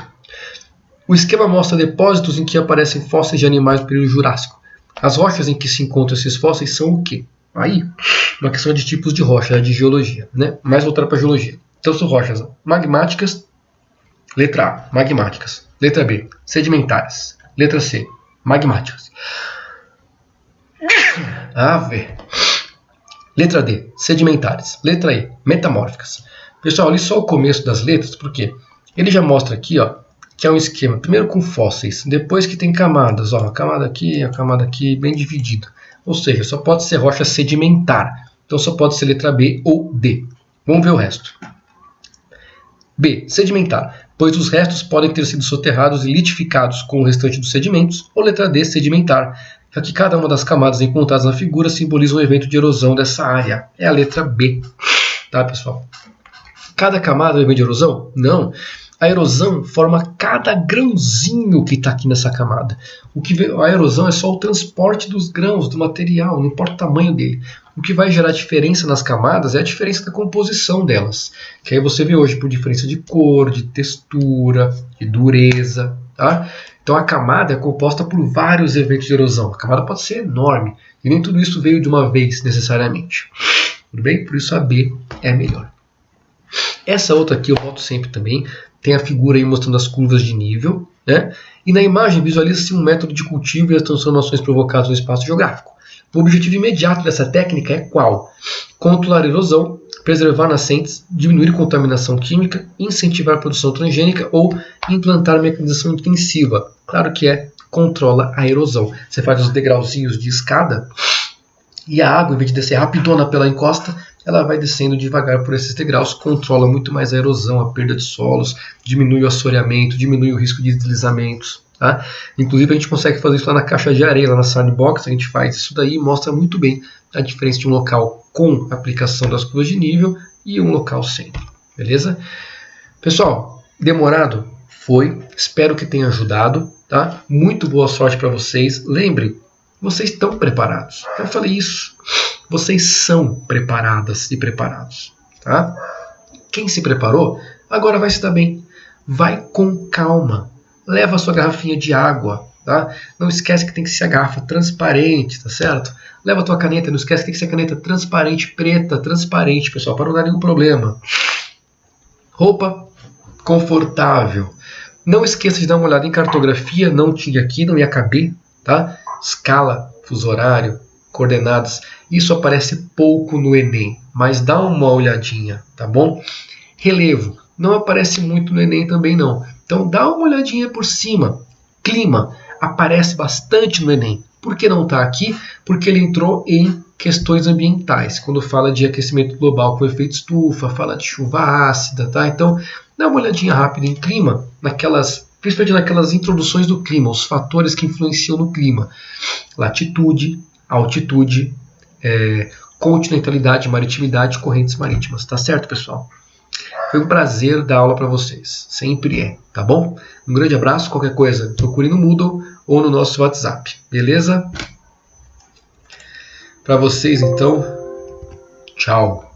O esquema mostra depósitos em que aparecem fósseis de animais do período Jurássico. As rochas em que se encontram esses fósseis são o quê? Aí, uma questão de tipos de rocha, de geologia, né? Mais voltada para a geologia. Então são rochas magmáticas, letra A, magmáticas. Letra B, sedimentares. Letra C, magmáticas. Ave. Letra D, sedimentares. Letra E, metamórficas. Pessoal, olha só o começo das letras, porque ele já mostra aqui, ó, que é um esquema, primeiro com fósseis, depois que tem camadas, ó, a camada aqui, bem dividida. Ou seja, só pode ser rocha sedimentar. Então só pode ser letra B ou D. Vamos ver o resto. B, sedimentar, pois os restos podem ter sido soterrados e litificados com o restante dos sedimentos. Ou letra D, sedimentar, já que cada uma das camadas encontradas na figura simboliza um evento de erosão dessa área. É a letra B. Tá, pessoal? Cada camada é um evento de erosão? Não. A erosão forma cada grãozinho que está aqui nessa camada. A erosão é só o transporte dos grãos, do material, não importa o tamanho dele. O que vai gerar diferença nas camadas é a diferença da composição delas. Que aí você vê hoje por diferença de cor, de textura, de dureza. Tá? Então a camada é composta por vários eventos de erosão. A camada pode ser enorme e nem tudo isso veio de uma vez necessariamente. Tudo bem? Por isso a B é melhor. Essa outra aqui eu volto sempre também. Tem a figura aí mostrando as curvas de nível, né? E na imagem visualiza-se um método de cultivo e as transformações provocadas no espaço geográfico. O objetivo imediato dessa técnica é qual? Controlar a erosão, preservar nascentes, diminuir contaminação química, incentivar a produção transgênica ou implantar mecanização intensiva. Claro que controla a erosão. Você faz os degrauzinhos de escada e a água, em vez de descer rapidona pela encosta, ela vai descendo devagar por esses degraus, controla muito mais a erosão, a perda de solos, diminui o assoreamento, diminui o risco de deslizamentos. Tá? Inclusive a gente consegue fazer isso lá na caixa de areia, lá na Sandbox, a gente faz isso daí e mostra muito bem a diferença de um local com aplicação das curvas de nível e um local sem. Beleza? Pessoal, demorado? Foi. Espero que tenha ajudado. Tá? Muito boa sorte para vocês. Lembrem, vocês estão preparados. Eu falei isso. Vocês são preparadas e preparados. Tá? Quem se preparou, agora vai se dar bem. Vai com calma. Leva a sua garrafinha de água. Tá? Não esquece que tem que ser a garrafa transparente, tá certo? Leva a tua caneta, não esquece que tem que ser a caneta transparente, preta, transparente, pessoal, para não dar nenhum problema. Roupa confortável. Não esqueça de dar uma olhada em cartografia, não tinha aqui, não ia caber, tá? Escala, fuso horário, coordenadas, isso aparece pouco no Enem, mas dá uma olhadinha, tá bom? Relevo, não aparece muito no Enem também não, então dá uma olhadinha por cima. Clima, aparece bastante no Enem. Por que não está aqui? Porque ele entrou em questões ambientais, quando fala de aquecimento global com efeito estufa, fala de chuva ácida, tá? Então, dá uma olhadinha rápida em clima, principalmente naquelas introduções do clima, os fatores que influenciam no clima. Latitude, altitude, continentalidade, maritimidade, correntes marítimas. Tá certo, pessoal? Foi um prazer dar aula para vocês. Sempre é, tá bom? Um grande abraço. Qualquer coisa, procure no Moodle ou no nosso WhatsApp. Beleza? Para vocês, então, tchau.